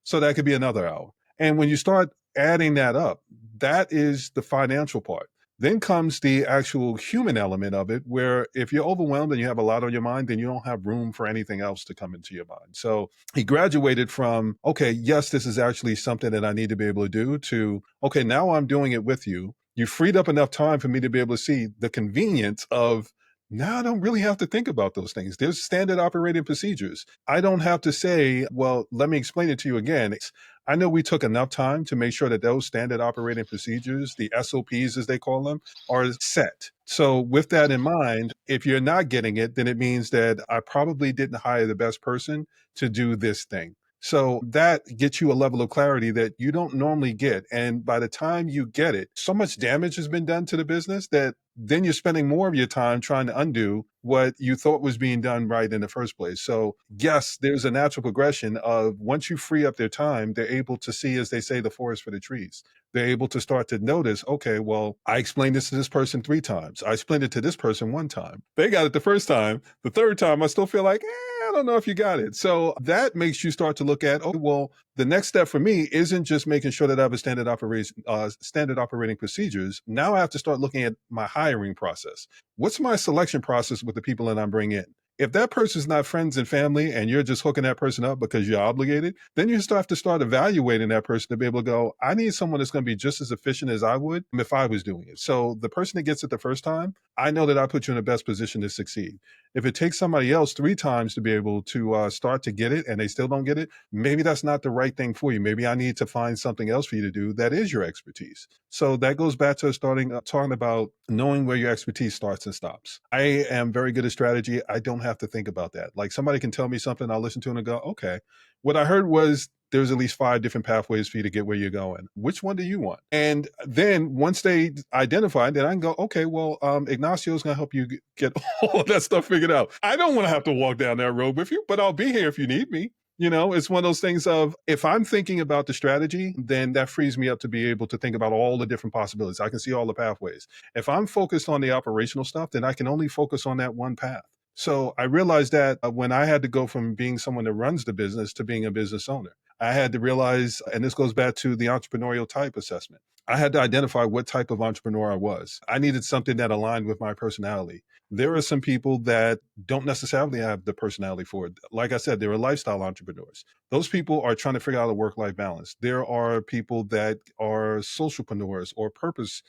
A: So that could be another hour. And when you start adding that up, that is the financial part. Then comes the actual human element of it, where if you're overwhelmed and you have a lot on your mind, then you don't have room for anything else to come into your mind. So he graduated from, okay, yes, this is actually something that I need to be able to do, to, okay, now I'm doing it with you. You freed up enough time for me to be able to see the convenience of, now I don't really have to think about those things. There's standard operating procedures. I don't have to say, well, let me explain it to you again. I know we took enough time to make sure that those standard operating procedures, the SOPs as they call them, are set. So with that in mind, if you're not getting it, then it means that I probably didn't hire the best person to do this thing. So that gets you a level of clarity that you don't normally get. And by the time you get it, so much damage has been done to the business that then you're spending more of your time trying to undo what you thought was being done right in the first place. So yes, there's a natural progression of once you free up their time, they're able to see, as they say, the forest for the trees. They're able to start to notice, okay, well, I explained this to this person 3 times. I explained it to this person 1 time. They got it the first time. The third time, I still feel like, I don't know if you got it. So that makes you start to look at, oh, well, the next step for me isn't just making sure that I have a standard operating procedures. Now I have to start looking at my hiring process. What's my selection process with the people that I'm bringing in? If that person's not friends and family and you're just hooking that person up because you're obligated, then you still have to start evaluating that person to be able to go, I need someone that's going to be just as efficient as I would if I was doing it. So the person that gets it the first time, I know that I put you in the best position to succeed. If it takes somebody else 3 times to be able to start to get it and they still don't get it, maybe that's not the right thing for you. Maybe I need to find something else for you to do that is your expertise. So that goes back to starting talking about knowing where your expertise starts and stops. I am very good at strategy. I don't have to think about that. Like somebody can tell me something, I'll listen to it and go, okay. What I heard was there's at least 5 different pathways for you to get where you're going. Which one do you want? And then once they identify, then I can go, okay, well, Ignacio's going to help you get all of that stuff figured out. I don't want to have to walk down that road with you, but I'll be here if you need me. You know, it's one of those things of if I'm thinking about the strategy, then that frees me up to be able to think about all the different possibilities. I can see all the pathways. If I'm focused on the operational stuff, then I can only focus on that one path. So I realized that when I had to go from being someone that runs the business to being a business owner, I had to realize, and this goes back to the entrepreneurial type assessment. I had to identify what type of entrepreneur I was. I needed something that aligned with my personality. There are some people that don't necessarily have the personality for it. Like I said, there are lifestyle entrepreneurs. Those people are trying to figure out a work life balance. There are people that are socialpreneurs or purpose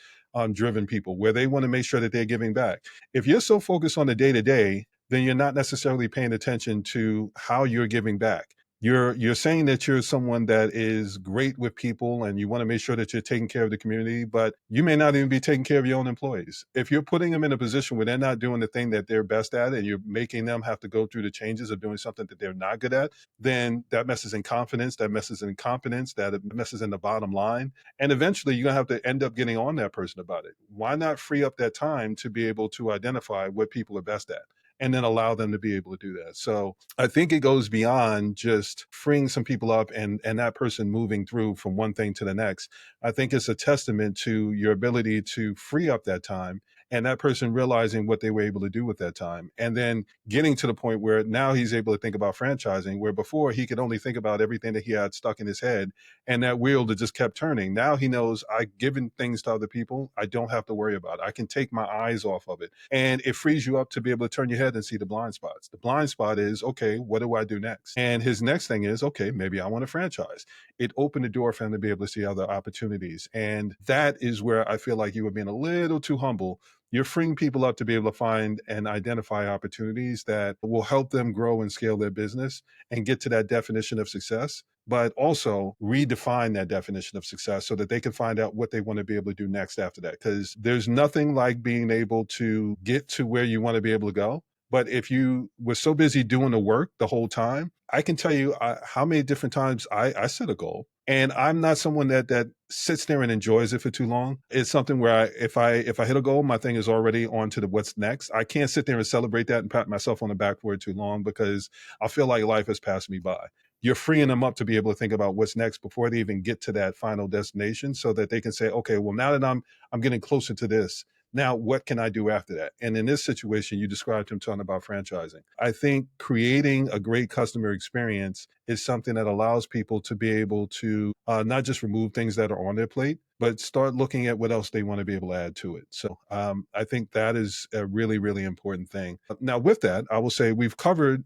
A: driven people where they want to make sure that they're giving back. If you're so focused on the day to day, then you're not necessarily paying attention to how you're giving back. You're saying that you're someone that is great with people and you want to make sure that you're taking care of the community, but you may not even be taking care of your own employees. If you're putting them in a position where they're not doing the thing that they're best at and you're making them have to go through the changes of doing something that they're not good at, then that messes in confidence, that messes in competence, that messes in the bottom line. And eventually you're going to have to end up getting on that person about it. Why not free up that time to be able to identify what people are best at? And then allow them to be able to do that. So I think it goes beyond just freeing some people up and that person moving through from one thing to the next. I think it's a testament to your ability to free up that time and that person realizing what they were able to do with that time. And then getting to the point where now he's able to think about franchising, where before he could only think about everything that he had stuck in his head and that wheel that just kept turning. Now he knows I've given things to other people. I don't have to worry about it. I can take my eyes off of it. And it frees you up to be able to turn your head and see the blind spots. The blind spot is, okay, what do I do next? And his next thing is, okay, maybe I want to franchise. It opened the door for him to be able to see other opportunities. And that is where I feel like you were being a little too humble. You're freeing people up to be able to find and identify opportunities that will help them grow and scale their business and get to that definition of success, but also redefine that definition of success so that they can find out what they want to be able to do next after that. Because there's nothing like being able to get to where you want to be able to go. But if you were so busy doing the work the whole time, I can tell you how many different times I set a goal. And I'm not someone that sits there and enjoys it for too long. It's something where if I hit a goal, my thing is already on to the what's next. I can't sit there and celebrate that and pat myself on the back for it too long because I feel like life has passed me by. You're freeing them up to be able to think about what's next before they even get to that final destination so that they can say, okay, well, now that I'm getting closer to this, now what can I do after that? And in this situation, you described him talking about franchising. I think creating a great customer experience is something that allows people to be able to not just remove things that are on their plate, but start looking at what else they want to be able to add to it. So I think that is a really, really important thing. Now, with that, I will say we've covered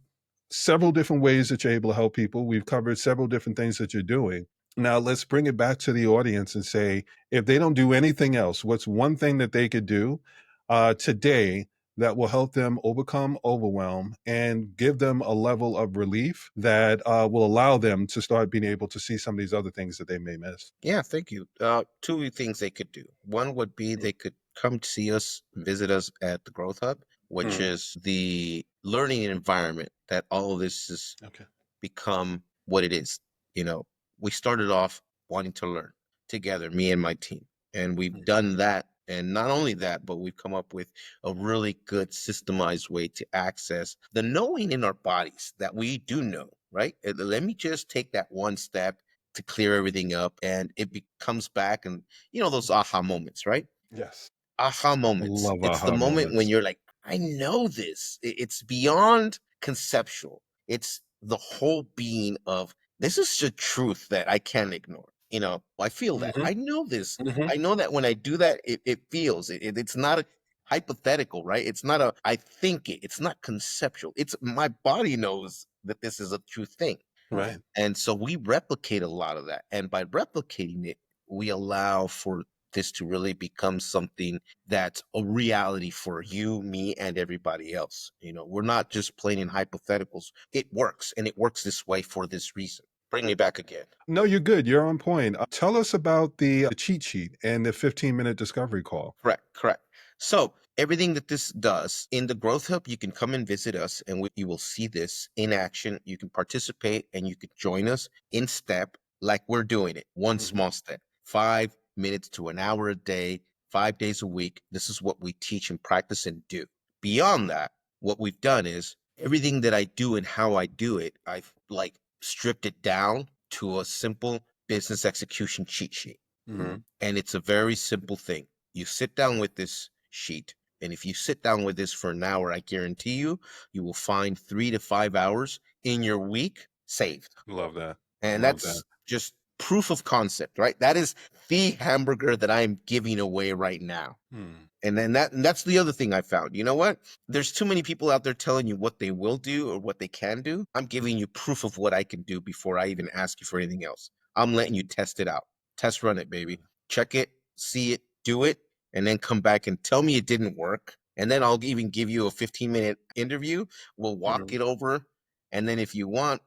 A: several different ways that you're able to help people. We've covered several different things that you're doing. Now, let's bring it back to the audience and say, if they don't do anything else, what's one thing that they could do today that will help them overcome overwhelm and give them a level of relief that will allow them to start being able to see some of these other things that they may miss?
B: Yeah, thank you. Two things they could do. One would be they could come to see us, visit us at the Growth Hub, which
A: Mm,
B: is the learning environment that all of this has
A: okay.
B: become what it is. You know, we started off wanting to learn together, me and my team, and we've
A: Mm,
B: done that. And not only that, but we've come up with a really good systemized way to access the knowing in our bodies that we do know, right? Let me just take that one step to clear everything up, and comes back, and those aha moments, right?
A: yes.
B: Aha
A: I
B: moments.
A: love
B: It's the
A: aha
B: moment when
A: moments.
B: you're like, I know this. It's beyond conceptual. It's the whole being of this is the truth that I can't ignore. I feel that.
A: Hmm.
B: I know this.
A: Hmm.
B: I know that when I do that, it feels it's not a hypothetical, right? It's not a I think it. It's not conceptual. It's my body knows that this is a true thing.
A: Right.
B: And so we replicate a lot of that. And by replicating it, we allow for this to really become something that's a reality for you, me, and everybody else. We're not just playing in hypotheticals. It works, and it works this way for this reason. Bring me back again.
A: No, you're good. You're on point. Tell us about the cheat sheet and the 15-minute discovery call.
B: Correct, correct. So everything that this does in the Growth Hub, you can come and visit us, and you will see this in action. You can participate, and you can join us in step, like we're doing it. One
A: Mhm.
B: small step, 5 minutes to an hour a day, 5 days a week. This is what we teach and practice and do. Beyond that, what we've done is everything that I do and how I do it, I've like stripped it down to a simple business execution cheat sheet.
A: Mhm.
B: And it's a very simple thing. You sit down with this sheet, and if you sit down with this for an hour, I guarantee you, you will find 3 to 5 hours in your week saved.
A: Love that.
B: And
A: Love that.
B: that's just proof of concept, right? That is the hamburger that I'm giving away right now.
A: Hmm.
B: And that's the other thing I found. You know what? There's too many people out there telling you what they will do or what they can do. I'm giving you proof of what I can do before I even ask you for anything else. I'm letting you test it out. Test run it, baby. Check it, see it, do it, and then come back and tell me it didn't work. And then I'll even give you a 15-minute interview. We'll walk
A: Mhm.
B: it over. And then if you want,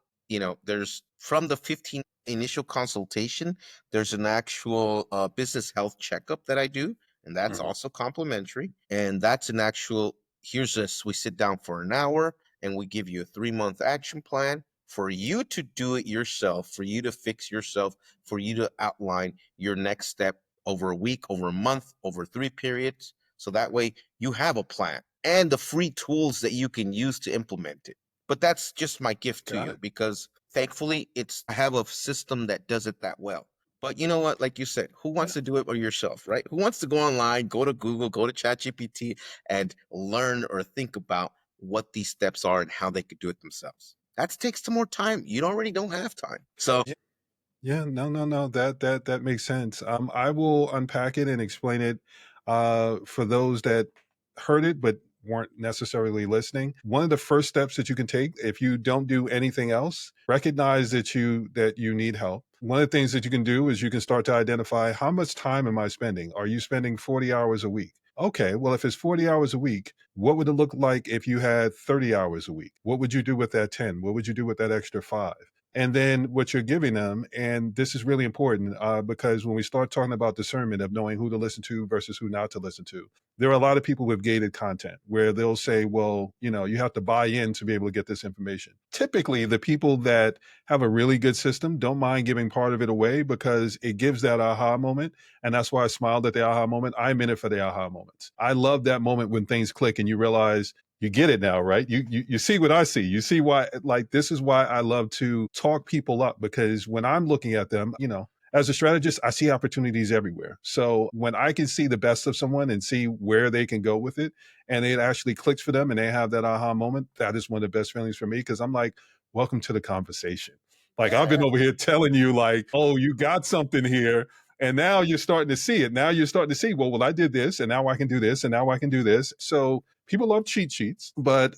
B: there's from the 15 initial consultation, there's an actual business health checkup that I do, and that's
A: Mhm.
B: also complimentary. And that's an actual, here's this, we sit down for an hour and we give you a 3-month action plan for you to do it yourself, for you to fix yourself, for you to outline your next step over a week, over a month, over 3 periods. So that way you have a plan and the free tools that you can use to implement it. But that's just my gift to
A: Got
B: you
A: it.
B: because thankfully I have a system that does it that well. But you know what? Like you said, who wants to do it by yourself, right? Who wants to go online, go to Google, go to ChatGPT, and learn or think about what these steps are and how they could do it themselves? That takes some more time. You already don't have time. So
A: Yeah, no, no, no. That makes sense. I will unpack it and explain it for those that heard it but weren't necessarily listening. One of the first steps that you can take if you don't do anything else, recognize that you need help. One of the things that you can do is you can start to identify how much time am I spending? Are you spending 40 hours a week? Okay, well, if it's 40 hours a week, what would it look like if you had 30 hours a week? What would you do with that 10? What would you do with that extra 5? And then what you're giving them, and this is really important because when we start talking about discernment of knowing who to listen to versus who not to listen to, there are a lot of people with gated content where they'll say, well, you have to buy in to be able to get this information. Typically, the people that have a really good system don't mind giving part of it away because it gives that aha moment. And that's why I smiled at the aha moment. I'm in it for the aha moments. I love that moment when things click and you realize you get it now, right? You see what I see. You see why, like, this is why I love to talk people up, because when I'm looking at them, as a strategist, I see opportunities everywhere. So when I can see the best of someone and see where they can go with it, and it actually clicks for them and they have that aha moment, that is one of the best feelings for me, because I'm like, welcome to the conversation. Like, I've been over here telling you, like, oh, you got something here. And now you're starting to see it. Now you're starting to see, well, I did this, and now I can do this, and now I can do this. So people love cheat sheets, but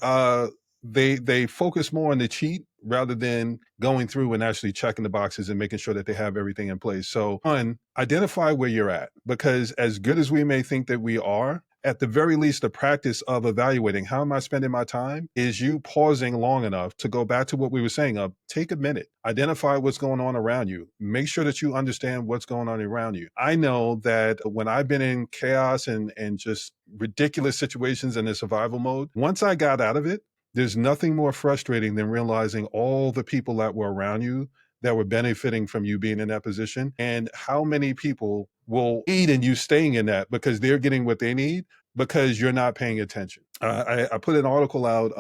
A: they focus more on the cheat rather than going through and actually checking the boxes and making sure that they have everything in place. So, one, identify where you're at, because as good as we may think that we are, at the very least, the practice of evaluating how am I spending my time is you pausing long enough to go back to what we were saying of take a minute, identify what's going on around you, make sure that you understand what's going on around you. I know that when I've been in chaos and just ridiculous situations in a survival mode, once I got out of it, there's nothing more frustrating than realizing all the people that were around you that were benefiting from you being in that position, and how many people will aid in you staying in that because they're getting what they need because you're not paying attention. I put an article out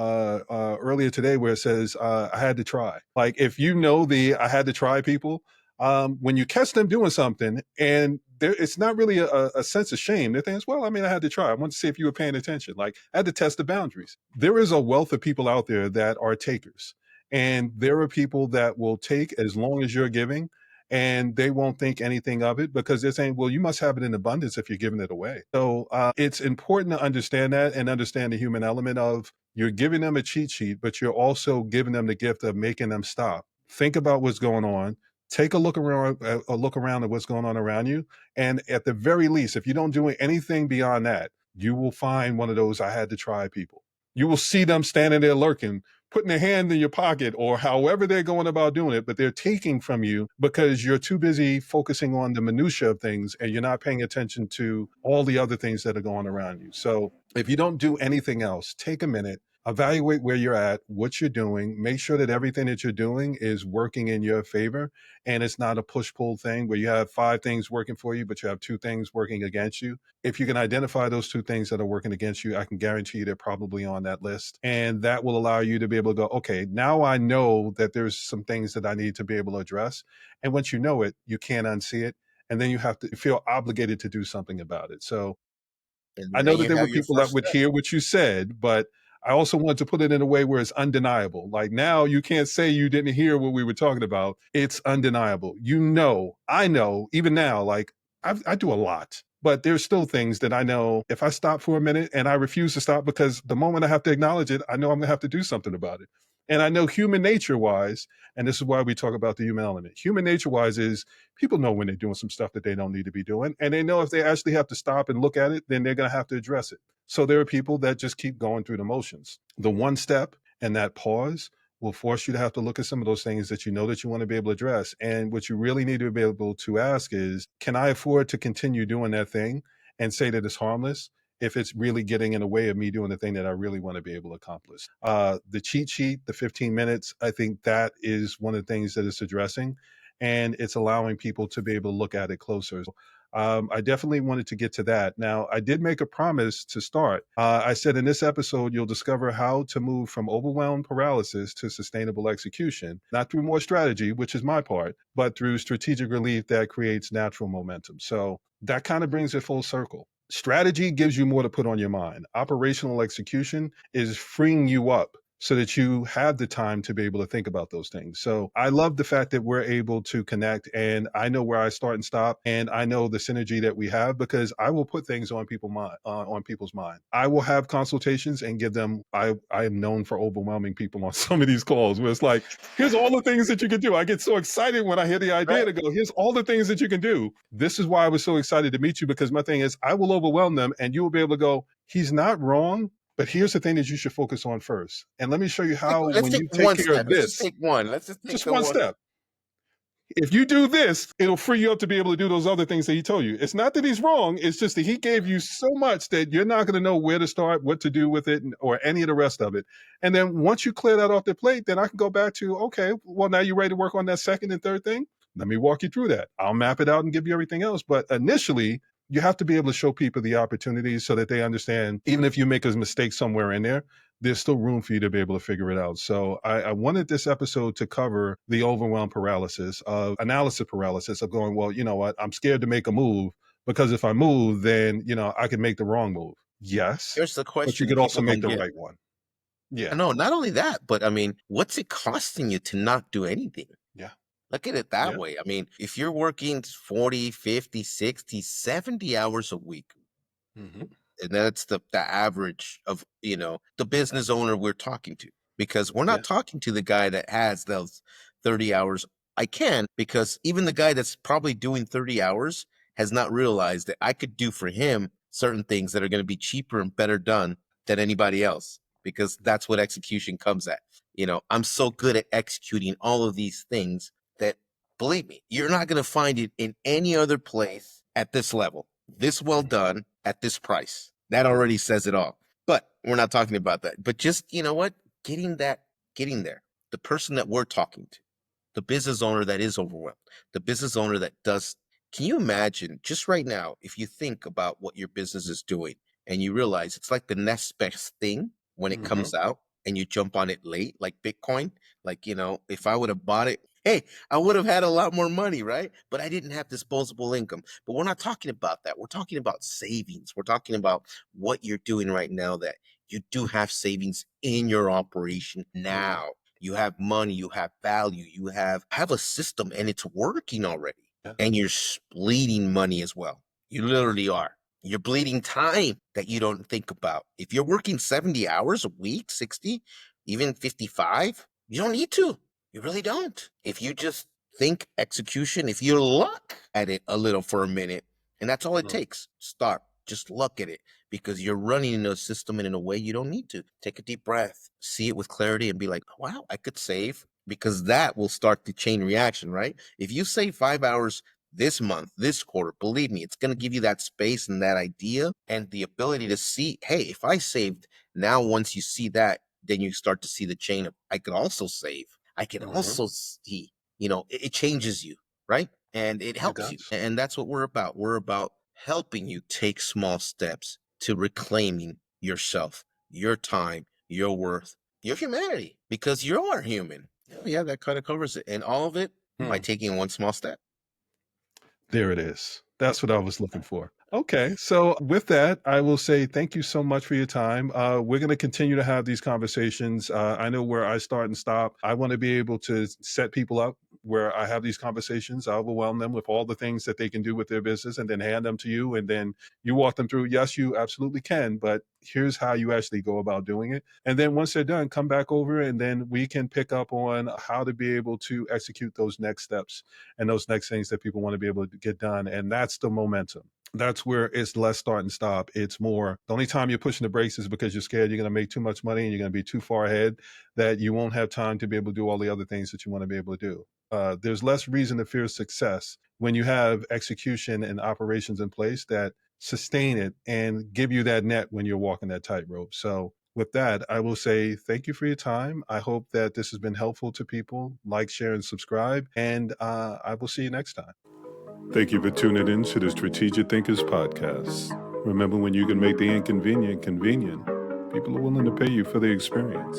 A: earlier today where it says, I had to try. Like, if you know the I had to try people, when you catch them doing something and it's not really a sense of shame. They think, well, I mean, I had to try. I want to see if you were paying attention. Like, I had to test the boundaries. There is a wealth of people out there that are takers. And there are people that will take as long as you're giving, and they won't think anything of it because they're saying, well, you must have it in abundance if you're giving it away. So it's important to understand that and understand the human element of you're giving them a cheat sheet, but you're also giving them the gift of making them stop. Think about what's going on. take a look around at what's going on around you. And at the very least, if you don't do anything beyond that, you will find one of those I had to try people. You will see them standing there lurking, putting their hand in your pocket or however they're going about doing it, but they're taking from you because you're too busy focusing on the minutia of things and you're not paying attention to all the other things that are going around you. So if you don't do anything else, take a minute, evaluate where you're at, what you're doing, make sure that everything that you're doing is working in your favor and it's not a push pull thing where you have five things working for you, but you have two things working against you. If you can identify those two things that are working against you, I can guarantee you they're probably on that list. And that will allow you to be able to go, okay, now I know that there's some things that I need to be able to address. And once you know it, you can't unsee it. And then you have to feel obligated to do something about it. So I
B: And
A: know
B: then
A: that
B: you
A: there were
B: have your
A: people that
B: first
A: would
B: step.
A: hear what you said, but I also wanted to put it in a way where it's undeniable. Like now you can't say you didn't hear what we were talking about. It's undeniable. You know, I know, even now, like I do a lot, but there's still things that I know if I stop for a minute and I refuse to stop because the moment I have to acknowledge it, I know I'm gonna have to do something about it. And I know human nature wise, and this is why we talk about the human element. Human nature wise is people know when they're doing some stuff that they don't need to be doing. And they know if they actually have to stop and look at it, then they're going to have to address it. So there are people that just keep going through the motions. The one step and that pause will force you to have to look at some of those things that you know that you want to be able to address. And what you really need to be able to ask is, can I afford to continue doing that thing and say that it's harmless? If it's really getting in the way of me doing the thing that I really want to be able to accomplish. The cheat sheet, the 15 minutes, I think that is one of the things that it's addressing and it's allowing people to be able to look at it closer. I definitely wanted to get to that. Now, I did make a promise to start. I said in this episode, you'll discover how to move from overwhelmed paralysis to sustainable execution, not through more strategy, which is my part, but through strategic relief that creates natural momentum. So that kind of brings it full circle. Strategy gives you more to put on your mind. Operational execution is freeing you up so that you have the time to be able to think about those things. So I love the fact that we're able to connect and I know where I start and stop and I know the synergy that we have because I will put things on people's mind. I will have consultations and give them I am known for overwhelming people on some of these calls where it's like, here's all the things that you can do. I get so excited when I hear the idea
B: Right.
A: to go, here's all the things that you can do. This is why I was so excited to meet you because my thing is I will overwhelm them and you will be able to go, he's not wrong, but here's the thing that you should focus on first. And let me show you how
B: Let's
A: when
B: take
A: you take
B: one
A: care
B: step.
A: of
B: Let's just
A: this,
B: take one. Let's just take
A: just
B: the
A: one
B: one.
A: step. If you do this, it'll free you up to be able to do those other things that he told you. It's not that he's wrong. It's just that he gave you so much that you're not going to know where to start, what to do with it, or any of the rest of it. And then once you clear that off the plate, then I can go back to, okay, well, now you're ready to work on that second and third thing. Let me walk you through that. I'll map it out and give you everything else. But initially, you have to be able to show people the opportunities so that they understand, even if you make a mistake somewhere in there, there's still room for you to be able to figure it out. So I wanted this episode to cover the overwhelm paralysis of analysis paralysis of going, well, you know what? I'm scared to make a move because if I move, then, I could make the wrong move. Yes,
B: Here's the
A: but you
B: question
A: could also
B: people
A: make
B: don't
A: the
B: get.
A: right one. Yeah.
B: No, not only that, but I mean, what's it costing you to not do anything?
A: Yeah.
B: Look at it that
A: Yeah.
B: way. I mean, if you're working 40, 50, 60, 70 hours a week,
A: Hmm.
B: and that's the average of, the business owner we're talking to, because we're
A: Yeah.
B: not talking to the guy that has those 30 hours. I can, because even the guy that's probably doing 30 hours has not realized that I could do for him certain things that are going to be cheaper and better done than anybody else, because that's what execution comes at. I'm so good at executing all of these things that, believe me, you're not going to find it in any other place at this level, this well done at this price. That already says it all. But we're not talking about that. But just, you know what? Getting there. The person that we're talking to, the business owner that is overwhelmed, the business owner that does. Can you imagine just right now, if you think about what your business is doing and you realize it's like the next best thing when it
A: Hmm.
B: comes out and you jump on it late, like Bitcoin? Like, if I would have bought it, hey, I would have had a lot more money, right? But I didn't have disposable income. But we're not talking about that. We're talking about savings. We're talking about what you're doing right now, that you do have savings in your operation
A: Yeah.
B: now. You have money, you have value, you have a system, and it's working already.
A: Yeah.
B: And you're bleeding money as well. You literally are. You're bleeding time that you don't think about. If you're working 70 hours a week, 60, even 55, you don't need to. You really don't. If you just think execution. If you look at it a little for a minute, and that's all it
A: Mm.
B: takes, start. Just look at it, because you're running in a system and in a way you don't need to. Take a deep breath, see it with clarity, and be like, wow, I could save, because that will start the chain reaction, right? If you save 5 hours this month, this quarter, believe me, it's going to give you that space and that idea and the ability to see, hey, if I saved, now once you see that, then you start to see the chain of, I could also save. I can
A: Mhm.
B: also see, it changes you, right? And it
A: It
B: helps you.
A: does.
B: And that's what we're about. We're about helping you take small steps to reclaiming yourself, your time, your worth, your humanity, because you are human. Yeah, that kind of covers it. And all of it by
A: Hmm.
B: taking one small step.
A: There it is. That's what I was looking for. Okay, so with that, I will say thank you so much for your time. We're going to continue to have these conversations. I know where I start and stop. I want to be able to set people up where I have these conversations. I overwhelm them with all the things that they can do with their business and then hand them to you. And then you walk them through. Yes, you absolutely can, but here's how you actually go about doing it. And then once they're done, come back over and then we can pick up on how to be able to execute those next steps and those next things that people want to be able to get done. And that's the momentum. That's where it's less start and stop. It's more the only time you're pushing the brakes is because you're scared you're going to make too much money and you're going to be too far ahead that you won't have time to be able to do all the other things that you want to be able to do. There's less reason to fear success when you have execution and operations in place that sustain it and give you that net when you're walking that tightrope. So with that, I will say thank you for your time. I hope that this has been helpful to people. Like, share, and subscribe. And I will see you next time. Thank you for tuning in to the Strategic Thinkers Podcast. Remember, when you can make the inconvenient convenient, people are willing to pay you for the experience.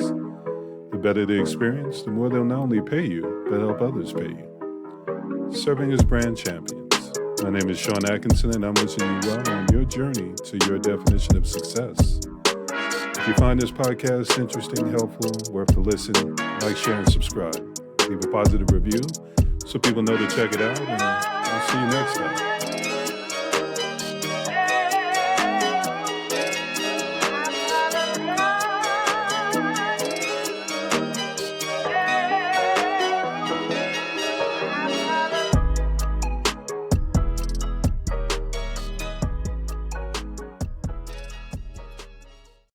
A: The better the experience, the more they'll not only pay you, but help others pay you. Serving as brand champions. My name is Sean Atkinson, and I'm wishing you well on your journey to your definition of success. If you find this podcast interesting, helpful, worth the listen, like, share, and subscribe. Leave a positive review so people know to check it out, and I'll see you next time.